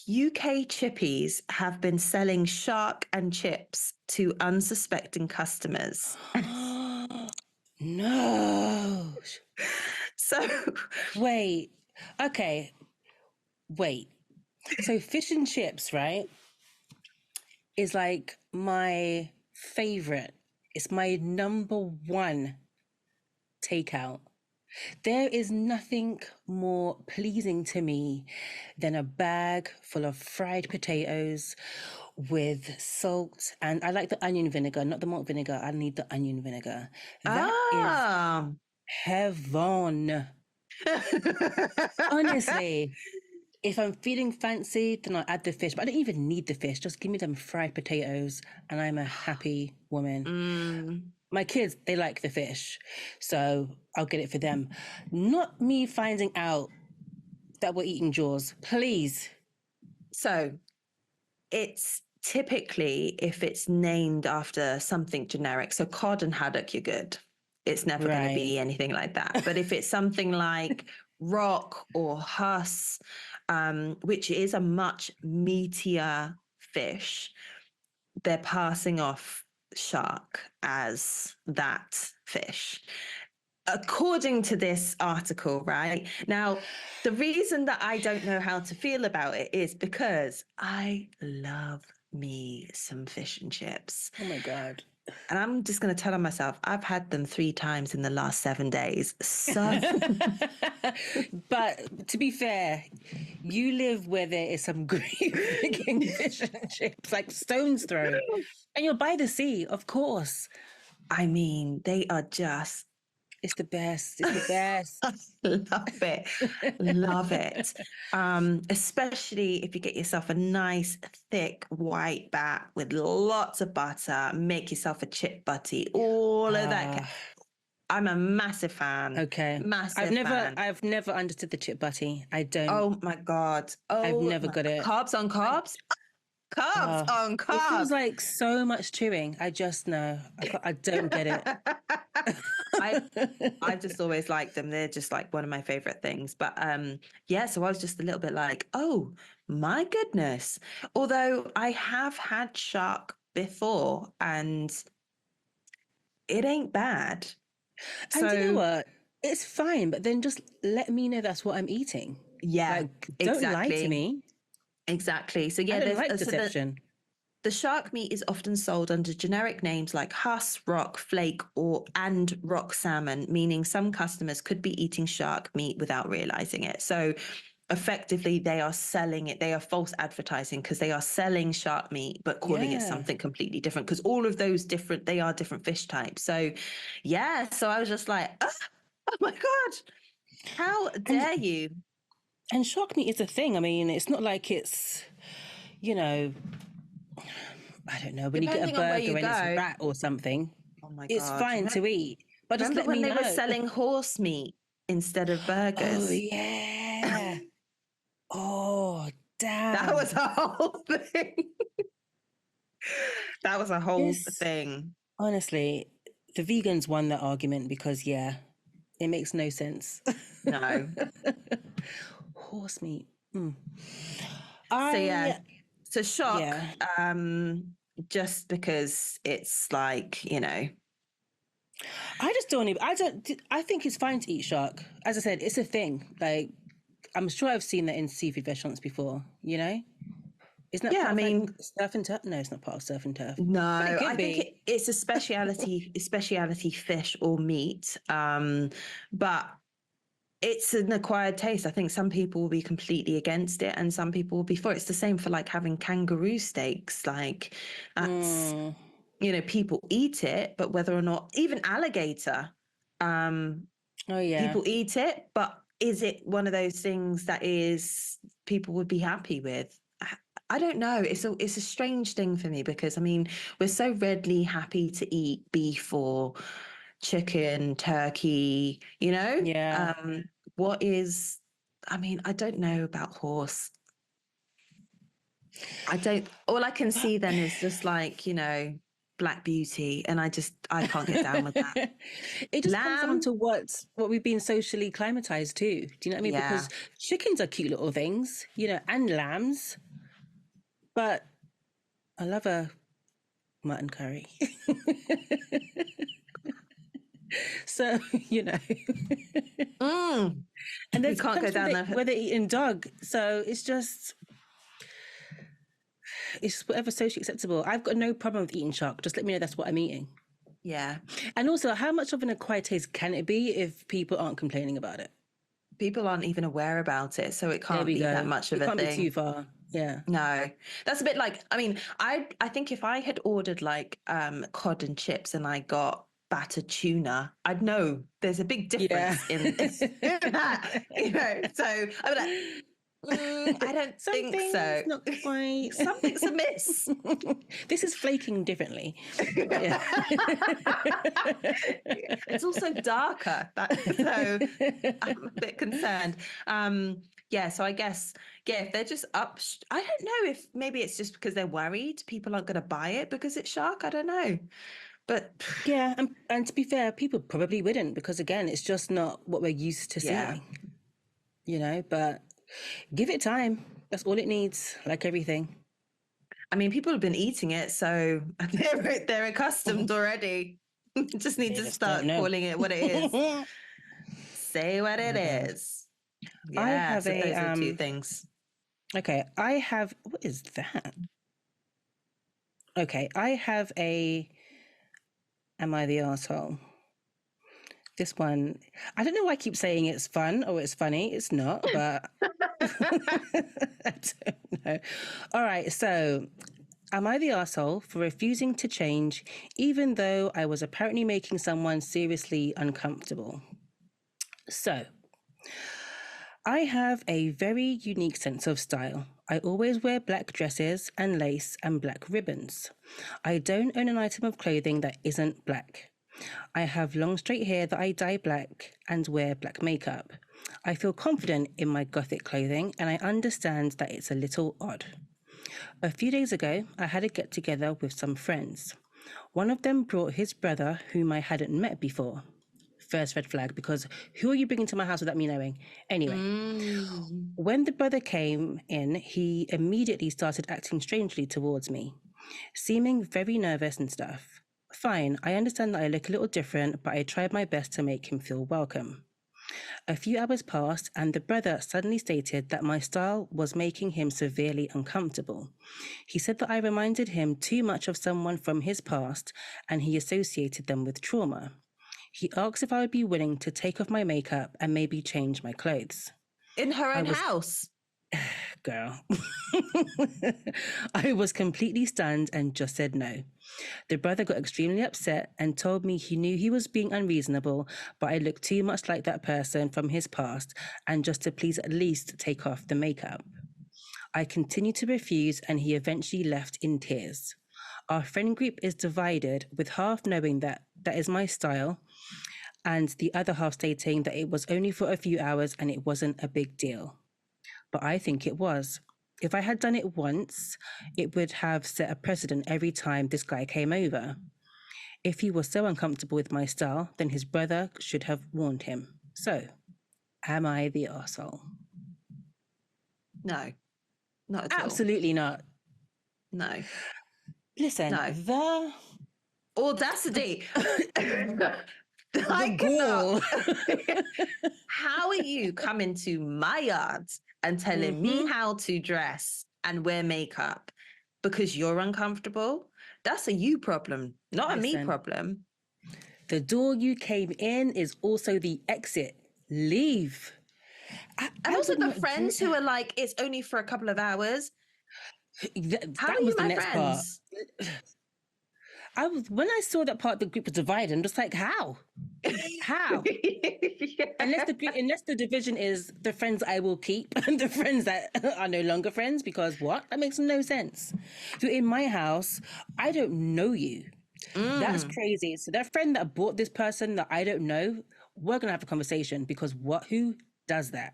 B: UK chippies have been selling shark and chips to unsuspecting customers.
A: No.
B: So
A: Wait. Okay. Wait. So fish and chips, right, is like my favorite. It's my number one takeout. There is nothing more pleasing to me than a bag full of fried potatoes with salt. And I like the onion vinegar, not the malt vinegar. I need the onion vinegar. That is
B: ah.
A: heaven. Honestly, if I'm feeling fancy, then I'll add the fish. But I don't even need the fish. Just give me them fried potatoes, and I'm a happy woman.
B: Mm.
A: My kids, they like the fish, so I'll get it for them. Not me finding out that we're eating jaws. Please.
B: So it's typically if it's named after something generic. So cod and haddock, you're good. It's never going to
A: Right.
B: be anything like that. But if it's something like rock or huss, which is a much meatier fish, they're passing off shark as that fish. According to this article, right? Now, the reason that I don't know how to feel about it is because I love me some fish and chips.
A: Oh my God.
B: And I'm just going to tell myself, I've had them 3 times in the last 7 days. So,
A: But to be fair, you live where there is some great freaking fish and chips, like stone's throw. And you're by the sea, of course.
B: I mean, they are just
A: It's the best. It's the best.
B: love it. Love it. Especially if you get yourself a nice thick white bat with lots of butter, make yourself a chip butty, all of that. I'm a massive fan.
A: Okay.
B: Massive fan.
A: I've never understood the chip butty. I don't.
B: Oh my God.
A: I've
B: Oh
A: never
B: my,
A: got it.
B: carbs on carbs? Carbs on
A: It feels
B: carbs.
A: like so much chewing. I just know. I don't get it.
B: I've just always liked them. They're just like one of my favorite things. But yeah, so I was just a little bit like, oh my goodness. Although I have had shark before and it ain't bad.
A: And you know
B: So
A: what? It's fine, but then just let me know that's what I'm eating.
B: yeah,
A: Like, don't lie to
B: exactly.
A: me.
B: Exactly. So yeah,
A: I don't like
B: so
A: deception.
B: the shark meat is often sold under generic names like Huss, Rock, Flake, and Rock Salmon, meaning some customers could be eating shark meat without realizing it. So effectively, they are selling it. They are false advertising because they are selling shark meat, but calling it something completely different because all of those they are different fish types. So yeah, so I was just like, oh my God, how dare you?
A: And shark meat is a thing. I mean, it's not like it's, you know, I don't know, when you get a
B: Depending on where you
A: burger and it's
B: go.
A: rat or something,
B: Oh my
A: it's
B: God.
A: fine to eat. But just
B: Remember
A: let
B: when
A: me
B: they were
A: know.
B: selling horse meat instead of
A: Oh,
B: burgers?
A: yeah. Oh,
B: That
A: damn.
B: was a whole thing. That was a whole
A: This,
B: thing.
A: honestly, the vegans won that argument because, yeah, it makes no sense.
B: No.
A: Horse meat.
B: So yeah.
A: I,
B: So shock.
A: yeah.
B: Just because it's like,
A: I just don't even, I think it's fine to eat shark. As I said, it's a thing. Like, I'm sure I've seen that in seafood restaurants before, you know? Isn't that
B: yeah,
A: part
B: I
A: of like
B: mean,
A: surf and turf? No, it's not part of surf and turf.
B: no,
A: But it could
B: I think
A: be.
B: it's a speciality fish or meat. But it's an acquired taste. I think some people will be completely against it and some people will be for it. It's the same for like having kangaroo steaks. Like that's, people eat it, but whether or not, even alligator,
A: Oh, yeah.
B: people eat it, but is it one of those things that is people would be happy with? I don't know. It's a strange thing for me because I mean we're so readily happy to eat beef or chicken, turkey,
A: Yeah.
B: what is, I mean, I don't know about horse. I don't, all I can see then is just like, Black Beauty, and I can't get down with that.
A: It just comes down
B: Lamb,
A: to what we've been socially climatized to. Do you know what I mean?
B: yeah.
A: Because chickens are cute little things, and lambs. But I love a mutton curry. So, you know.
B: Mm.
A: And
B: We
A: there's
B: can't go
A: countries
B: down
A: where they're eating dog. So it's whatever socially acceptable. I've got no problem with eating shark. Just let me know that's what I'm eating.
B: Yeah.
A: And also, how much of an acquired taste can it be if people aren't complaining about it?
B: People aren't even aware about it, so it
A: There
B: can't
A: we
B: be that
A: go.
B: much
A: It
B: of a
A: can't be too
B: thing.
A: far. Yeah.
B: No, that's a bit like, I mean, I think if I had ordered like cod and chips and I got battered tuna, I'd know there's a big
A: Yeah.
B: difference in that, you know. So I'm like, I don't think
A: Something's
B: so.
A: not quite.
B: Something's amiss.
A: This is flaking differently. Yeah.
B: It's also darker, so I'm a bit concerned. Yeah, so I guess, yeah, if they're just up, I don't know if maybe it's just because they're worried people aren't going to buy it because it's shark. I don't know, but
A: Yeah, and to be fair, people probably wouldn't because again, it's just not what we're used to
B: yeah.
A: seeing. You know, but give it time. That's all it needs, like everything.
B: I mean, people have been eating it, so they're accustomed already. Just need
A: They
B: to
A: just don't
B: start
A: know.
B: calling it what it is. Say what it
A: Yeah.
B: is.
A: I
B: Yeah,
A: have
B: so
A: a
B: those are two things.
A: okay, I have what is that? Okay, I have a am I the asshole? This one, I don't know why I keep saying it's fun or it's funny. It's not, but I don't know. All right, so am I the asshole for refusing to change even though I was apparently making someone seriously uncomfortable? So, I have a very unique sense of style. I always wear black dresses and lace and black ribbons. I don't own an item of clothing that isn't black. I have long straight hair that I dye black and wear black makeup. I feel confident in my gothic clothing and I understand that it's a little odd. A few days ago, I had a get together with some friends. One of them brought his brother, whom I hadn't met before. First red flag, because who are you bringing to my house without me knowing? Anyway, when the brother came in, he immediately started acting strangely towards me, seeming very nervous and stuff. Fine, I understand that I look a little different, but I tried my best to make him feel welcome. A few hours passed, and the brother suddenly stated that my style was making him severely uncomfortable. He said that I reminded him too much of someone from his past, and he associated them with trauma. He asked if I would be willing to take off my makeup and maybe change my clothes.
B: In her
A: I
B: own
A: was
B: house.
A: girl. I was completely stunned and just said no. The brother got extremely upset and told me he knew he was being unreasonable, but I looked too much like that person from his past and just to please at least take off the makeup. I continued to refuse and he eventually left in tears. Our friend group is divided, with half knowing that that is my style and the other half stating that it was only for a few hours and it wasn't a big deal. But I think it was. If I had done it once, it would have set a precedent every time this guy came over. If he was so uncomfortable with my style, then his brother should have warned him. So, am I the arsehole?
B: No, not at all.
A: Absolutely not.
B: No.
A: Listen,
B: No.
A: the
B: Audacity. I
A: gall.
B: cannot. How are you coming to my yard and telling me how to dress and wear makeup because you're uncomfortable? That's a you problem, not a me
A: Listen.
B: problem.
A: The door you came in is also the exit. Leave.
B: And also the friends who are like, it's only for a couple of hours. How
A: That
B: are you
A: was the
B: my
A: next part.
B: friends?
A: When I saw that part, the group was divided. I'm just like, how? How?
B: Yeah.
A: Unless the division is the friends I will keep and the friends that are no longer friends, because what? That makes no sense. So in my house, I don't know you. That's crazy. So that friend that bought this person that I don't know, we're gonna have a conversation because who does that?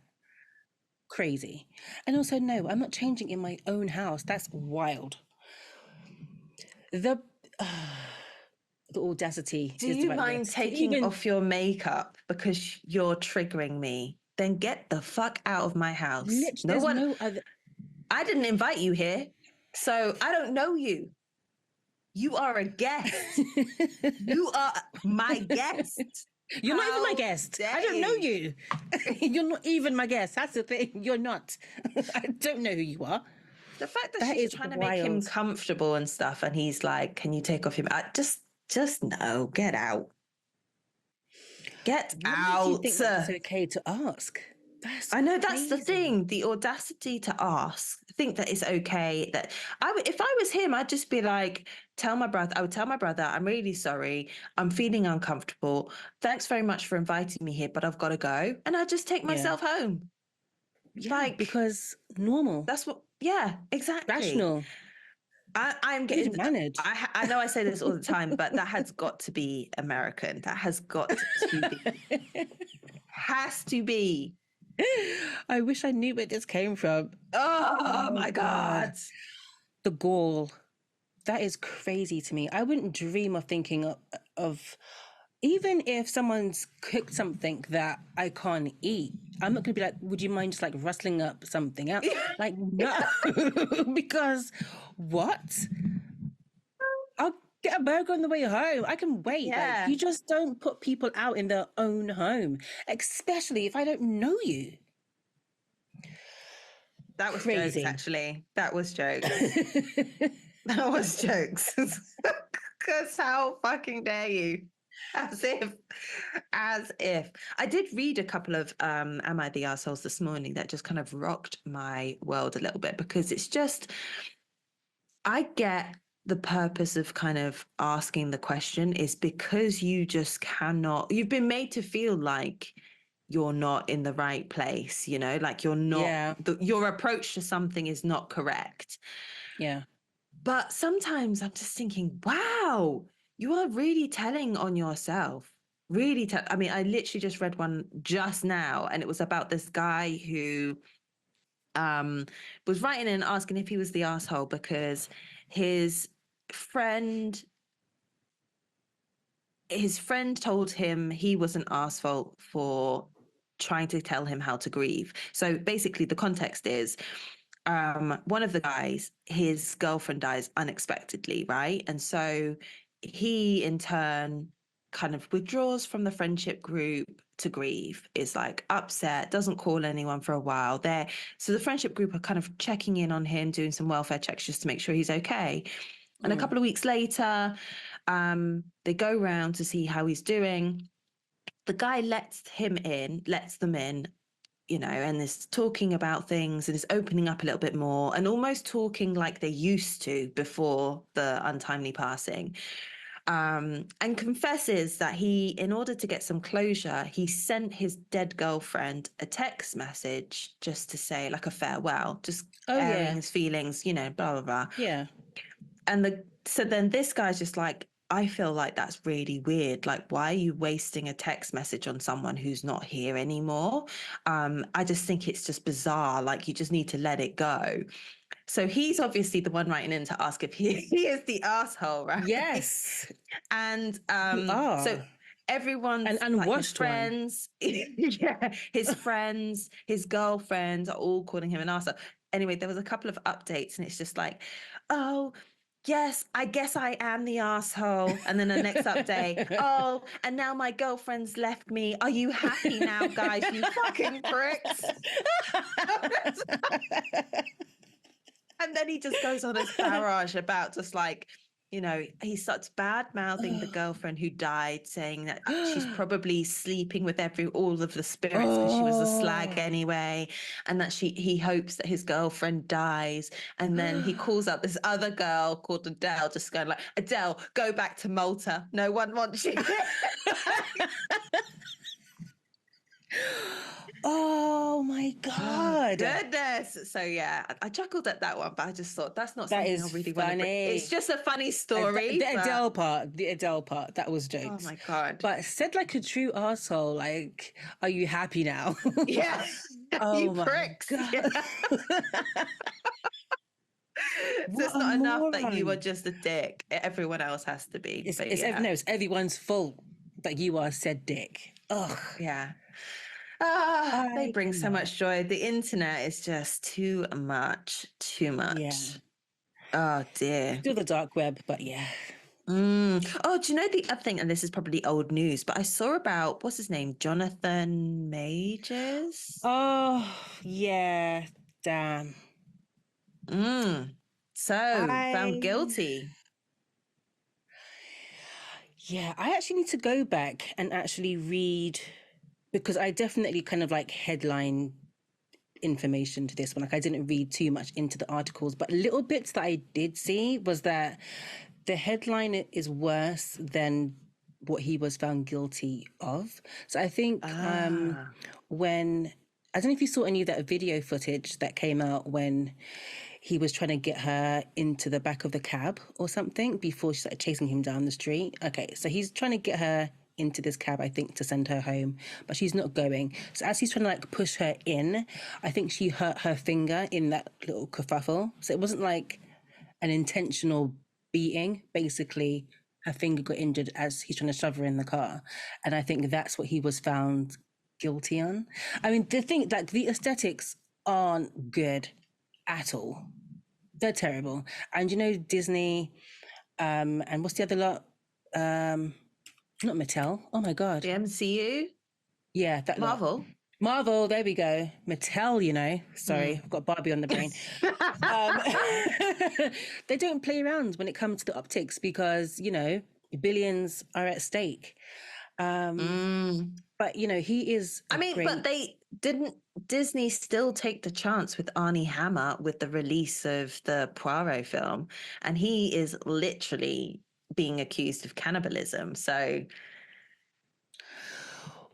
A: Crazy. And also, no, I'm not changing in my own house. That's wild. The audacity
B: Do
A: is the
B: you
A: right
B: mind
A: word.
B: taking off your makeup because you're triggering me? Then get the fuck out of my house. No
A: There's
B: one,
A: no other.
B: I didn't invite you here, so I don't know you. You are a guest. You are my guest.
A: You're not even my
B: How
A: guest.
B: dare
A: I don't know
B: you?
A: you. You're not even my guest. That's the thing. You're not. I don't know who you are.
B: The fact that
A: That
B: she's
A: is
B: trying to make him
A: wild.
B: comfortable and stuff, and he's like, "Can you take off your just no, get out, get
A: What makes you
B: out."
A: think that it's okay to ask? That's
B: I know that's the
A: crazy.
B: thing, the audacity to ask, think that it's okay. That if I was him, I'd just be like, I would tell my brother, I'm really sorry, I'm feeling uncomfortable. Thanks very much for inviting me here, but I've got to go, and I'd just take
A: Yeah.
B: myself home.
A: Yeah,
B: Like
A: because normal,
B: that's what. Yeah, exactly.
A: rational,
B: I'm getting.
A: good mannered.
B: I know I say this all the time, but that has got to be American. That has got to be. Has to be.
A: I wish I knew where this came from.
B: Oh my God.
A: The gall. That is crazy to me. I wouldn't dream of thinking of even if someone's cooked something that I can't eat. I'm not gonna be like, would you mind just like rustling up something out? Like, no, because what? I'll get a burger on the way home. I can wait. Like,
B: Yeah.
A: you just don't put people out in their own home, especially if I don't know you.
B: That was jokes,
A: Crazy.
B: actually. That was jokes. That was jokes. Because how fucking dare you? As if. I did read a couple of Am I the Arseholes this morning that just kind of rocked my world a little bit, because it's just, I get the purpose of kind of asking the question is because you just cannot, you've been made to feel like you're not in the right place, you know, like you're not,
A: Yeah.
B: your approach to something is not correct.
A: Yeah.
B: But sometimes I'm just thinking, wow, you are really telling on yourself. Really I mean, I literally just read one just now, and it was about this guy who was writing in asking if he was the asshole because his friend told him he was an asshole for trying to tell him how to grieve. So basically the context is one of the guys, his girlfriend dies unexpectedly, right? And so he in turn kind of withdraws from the friendship group to grieve, is like upset, doesn't call anyone for a while there. So the friendship group are kind of checking in on him, doing some welfare checks just to make sure he's okay. And a couple of weeks later, they go round to see how he's doing. The guy lets them in, you know, and is talking about things and is opening up a little bit more and almost talking like they used to before the untimely passing. And confesses that he, in order to get some closure, he sent his dead girlfriend a text message just to say, like, a farewell, just airing his feelings, you know, blah, blah, blah.
A: Yeah.
B: And so then this guy's just like, I feel like that's really weird. Like, why are you wasting a text message on someone who's not here anymore? I just think it's just bizarre. Like, you just need to let it go. So he's obviously the one writing in to ask if he is the asshole, right?
A: Yes.
B: And
A: You are.
B: so everyone's
A: An
B: like his
A: unwashed one.
B: friends, yeah, his friends, his girlfriends are all calling him an arsehole. Anyway, there was a couple of updates, and it's just like, oh, yes, I guess I am the asshole. And then the next update, oh, and now my girlfriend's left me. Are you happy now, guys? You fucking pricks. And then he just goes on his barrage about just like, you know, he starts bad mouthing the girlfriend who died, saying that she's probably sleeping with all of the spirits because she was a slag anyway, and that he hopes that his girlfriend dies. And then he calls up this other girl called Adele, just going like, Adele, go back to Malta. No one wants you.
A: Oh my God.
B: Goodness. So yeah, I chuckled at that one, but I just thought that's not
A: That
B: something I
A: is
B: really want to bring. It's
A: funny.
B: just a funny story.
A: The Adele part, that was
B: Oh
A: jokes.
B: my God.
A: But said like a true asshole, like, are you happy now?
B: Yeah.
A: Oh
B: You
A: my
B: pricks.
A: God.
B: Yeah. So it's not enough that you are
A: moron.
B: just a dick. Everyone else has to be. But
A: It's
B: yeah.
A: no, it's everyone's fault that you are said dick. Ugh.
B: Yeah. They
A: I
B: bring so
A: cannot.
B: much joy. The internet is just too much. Too
A: Yeah.
B: much. Oh dear.
A: Still the dark web, but yeah.
B: Oh, do you know the other thing? And this is probably old news, but I saw about what's his name, Jonathan Majors.
A: Oh, yeah, damn.
B: Mm. So found
A: I
B: guilty.
A: Yeah, I actually need to go back and actually read because I definitely kind of like headline information to this one. Like I didn't read too much into the articles, but little bits that I did see was that the headline is worse than what he was found guilty of. So I think
B: Ah.
A: when I don't know if you saw any of that video footage that came out when he was trying to get her into the back of the cab or something before she started chasing him down the street. Okay, so he's trying to get her into this cab, I think, to send her home, but she's not going. So as he's trying to like push her in, I think she hurt her finger in that little kerfuffle. So it wasn't like an intentional beating. Basically, her finger got injured as he's trying to shove her in the car. And I think that's what he was found guilty on. I mean, the thing, like, the aesthetics aren't good at all. They're terrible. And you know, Disney, and what's the other lot? Not Mattel. Oh my God.
B: The MCU,
A: Yeah, that lot.
B: Marvel.
A: Marvel, there we go. Mattel, you know. Sorry, I've got Barbie on the brain. Um, they don't play around when it comes to the optics because, you know, billions are at stake. But, you know, he is
B: I mean, but
A: great.
B: they didn't Disney still take the chance with Arnie Hammer with the release of the Poirot film, and he is literally being accused of cannibalism. So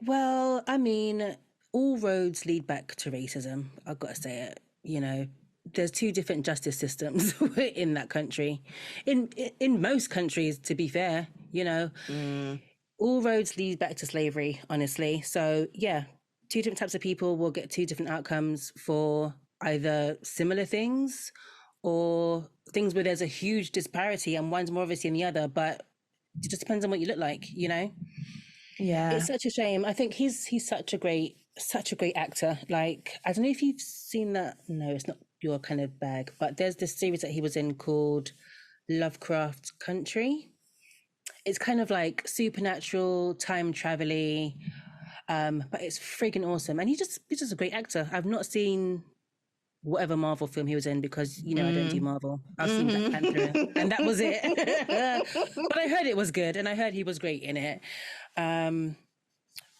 A: Well, I mean, all roads lead back to racism. I've got to say it. You know, there's two different justice systems in that country. In most countries, to be fair, you know,
B: mm,
A: all roads lead back to slavery, honestly. So, yeah, two different types of people will get two different outcomes for either similar things or things where there's a huge disparity and one's more obvious than the other, but it just depends on what you look like, you know?
B: yeah.
A: It's such a shame. I think he's such a great actor. Like, I don't know if you've seen that. No, it's not your kind of bag, but there's this series that he was in called Lovecraft Country. It's kind of like supernatural, time travel, but it's freaking awesome. And he's just a great actor. I've not seen whatever Marvel film he was in because you know I don't do
B: Mm.
A: Marvel. I've seen Black Panther, and that was it. But I heard it was good, and I heard he was great in it. Um,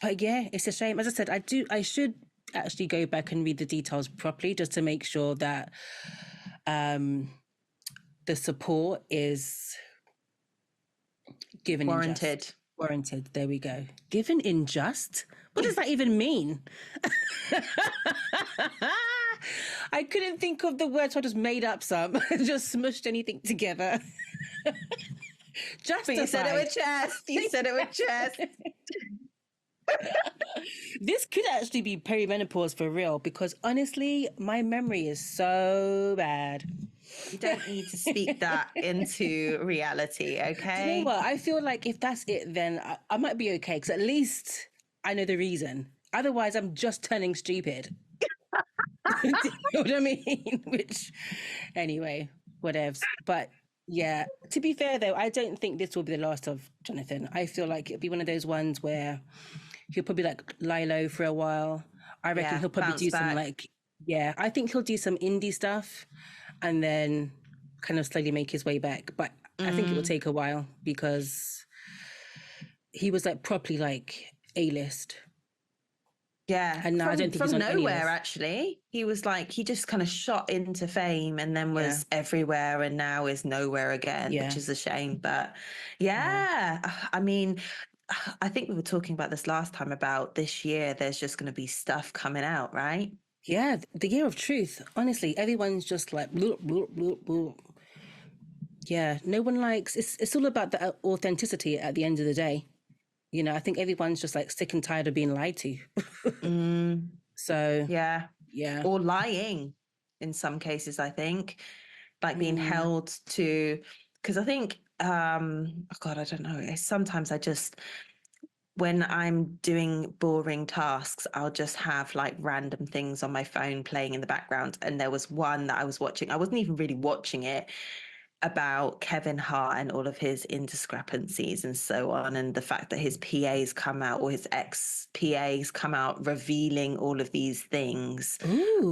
A: but yeah, it's a shame. As I said, I should actually go back and read the details properly just to make sure that um, the support is given in just.
B: Warranted.
A: Warranted. There we go. Given in just? What does that even mean? I couldn't think of the word, so I just made up some, just smushed anything together.
B: But you said it
A: Justified.
B: with chest. You said it with chest.
A: This could actually be perimenopause for real because honestly, my memory is so bad.
B: You don't need to speak that into reality,
A: Do you know
B: okay?
A: what? I feel like if that's it, then I might be okay because at least I know the reason. Otherwise, I'm just turning stupid. Do you know what I mean? Which, anyway, whatevs. But yeah, to be fair though, I don't think this will be the last of Jonathan. I feel like it'll be one of those ones where he'll probably like lie low for a while. I reckon
B: Yeah,
A: he'll probably
B: bounce
A: do some
B: back.
A: like, yeah, I think he'll do some indie stuff and then kind of slowly make his way back. But I think it will
B: Mm.
A: take a while because he was like properly like A-list.
B: Yeah,
A: And now I don't think he's
B: from
A: on any
B: nowhere
A: list.
B: actually. He was like he just kind of shot into fame and then
A: Yeah.
B: was everywhere and now is nowhere again, which
A: Yeah.
B: is a shame. But
A: Yeah.
B: yeah, I mean, I think we were talking about this last time about this year. There's just going to be stuff coming out, right?
A: Yeah, the year of truth. Honestly, everyone's just like, bloop, bloop, bloop, bloop. Yeah, no one likes. It's all about the authenticity at the end of the day. You know, I think everyone's just like sick and tired of being lied to.
B: Mm,
A: So
B: yeah,
A: yeah,
B: or lying in some cases. I think like being
A: mm,
B: held to because I think oh God, I don't know. Sometimes I just when I'm doing boring tasks, I'll just have like random things on my phone playing in the background. And there was one that I was watching. I wasn't even really watching it. about Kevin Hart and all of his indiscrepancies and so on, and the fact that his PAs come out, or his ex PAs come out revealing all of these things.
A: Ooh.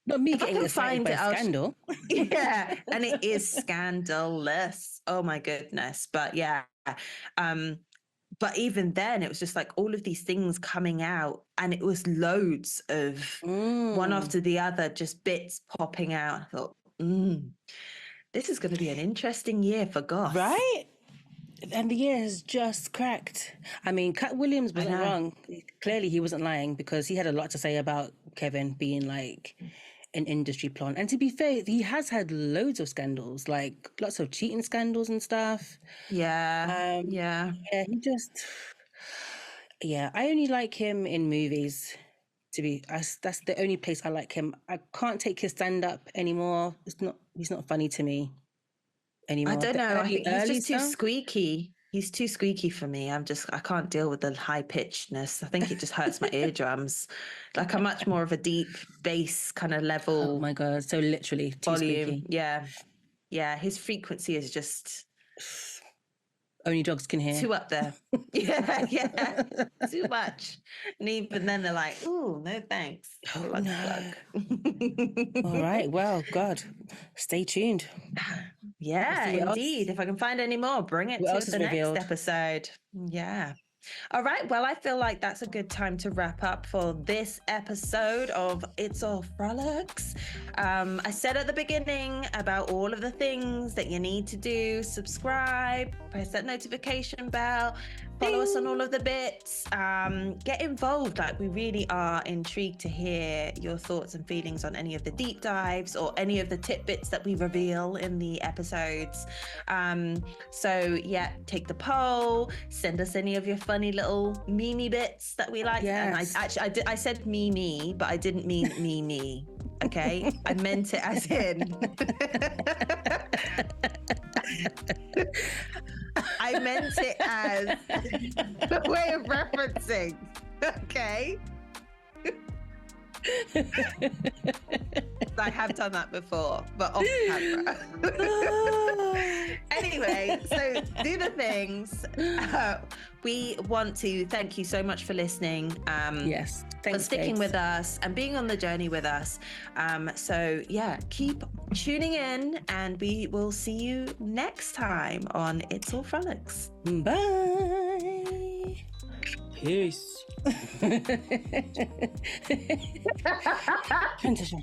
A: Not me
B: if I
A: getting
B: can
A: excited
B: find
A: by
B: it, I'll
A: scandal.
B: yeah, and it is scandalous. Oh my goodness. But yeah, but even then it was just like all of these things coming out, and it was loads of one after the other, just bits popping out. I thought, this is going to be an interesting year for Goss.
A: Right? And the year has just cracked. I mean, Cat Williams wasn't wrong. Clearly he wasn't lying, because he had a lot to say about Kevin being like an industry plant. And to be fair, he has had loads of scandals, like lots of cheating scandals and stuff.
B: Yeah.
A: Yeah, he just... Yeah, I only like him in movies. That's the only place I like him. I can't take his stand-up anymore. He's not funny to me anymore.
B: I don't know. I think he's just too
A: stuff.
B: squeaky. He's too squeaky for me. I can't deal with the high pitchedness. I think it just hurts my eardrums. Like, I'm much more of a deep bass kind of level.
A: Oh my God. So literally too
B: volume.
A: squeaky.
B: Yeah. Yeah. His frequency is just
A: only dogs can hear.
B: too up there. Yeah. Too much. And even then they're like, ooh, no thanks.
A: Oh no. All right. Well, God, stay tuned.
B: Yeah, indeed. If I can find any more, bring it to the next episode. Yeah. All right. Well, I feel like that's a good time to wrap up for this episode of It's All Frolics. I said at the beginning about all of the things that you need to do. Subscribe, press that notification bell, follow us on all of the bits, get involved. Like, we really are intrigued to hear your thoughts and feelings on any of the deep dives or any of the tidbits that we reveal in the episodes. So yeah, take the poll, send us any of your funny little meme bits that we like. Yes. And I said me, but I didn't mean me. Okay, I meant it as in. I meant it as a way of referencing. Okay. I have done that before, but off camera. Anyway, so do the things. We want to thank you so much for listening.
A: Yes. Thanks,
B: for sticking with us and being on the journey with us. So yeah, keep tuning in, and we will see you next time on It's All Frolics.
A: Bye. Peace. Transition.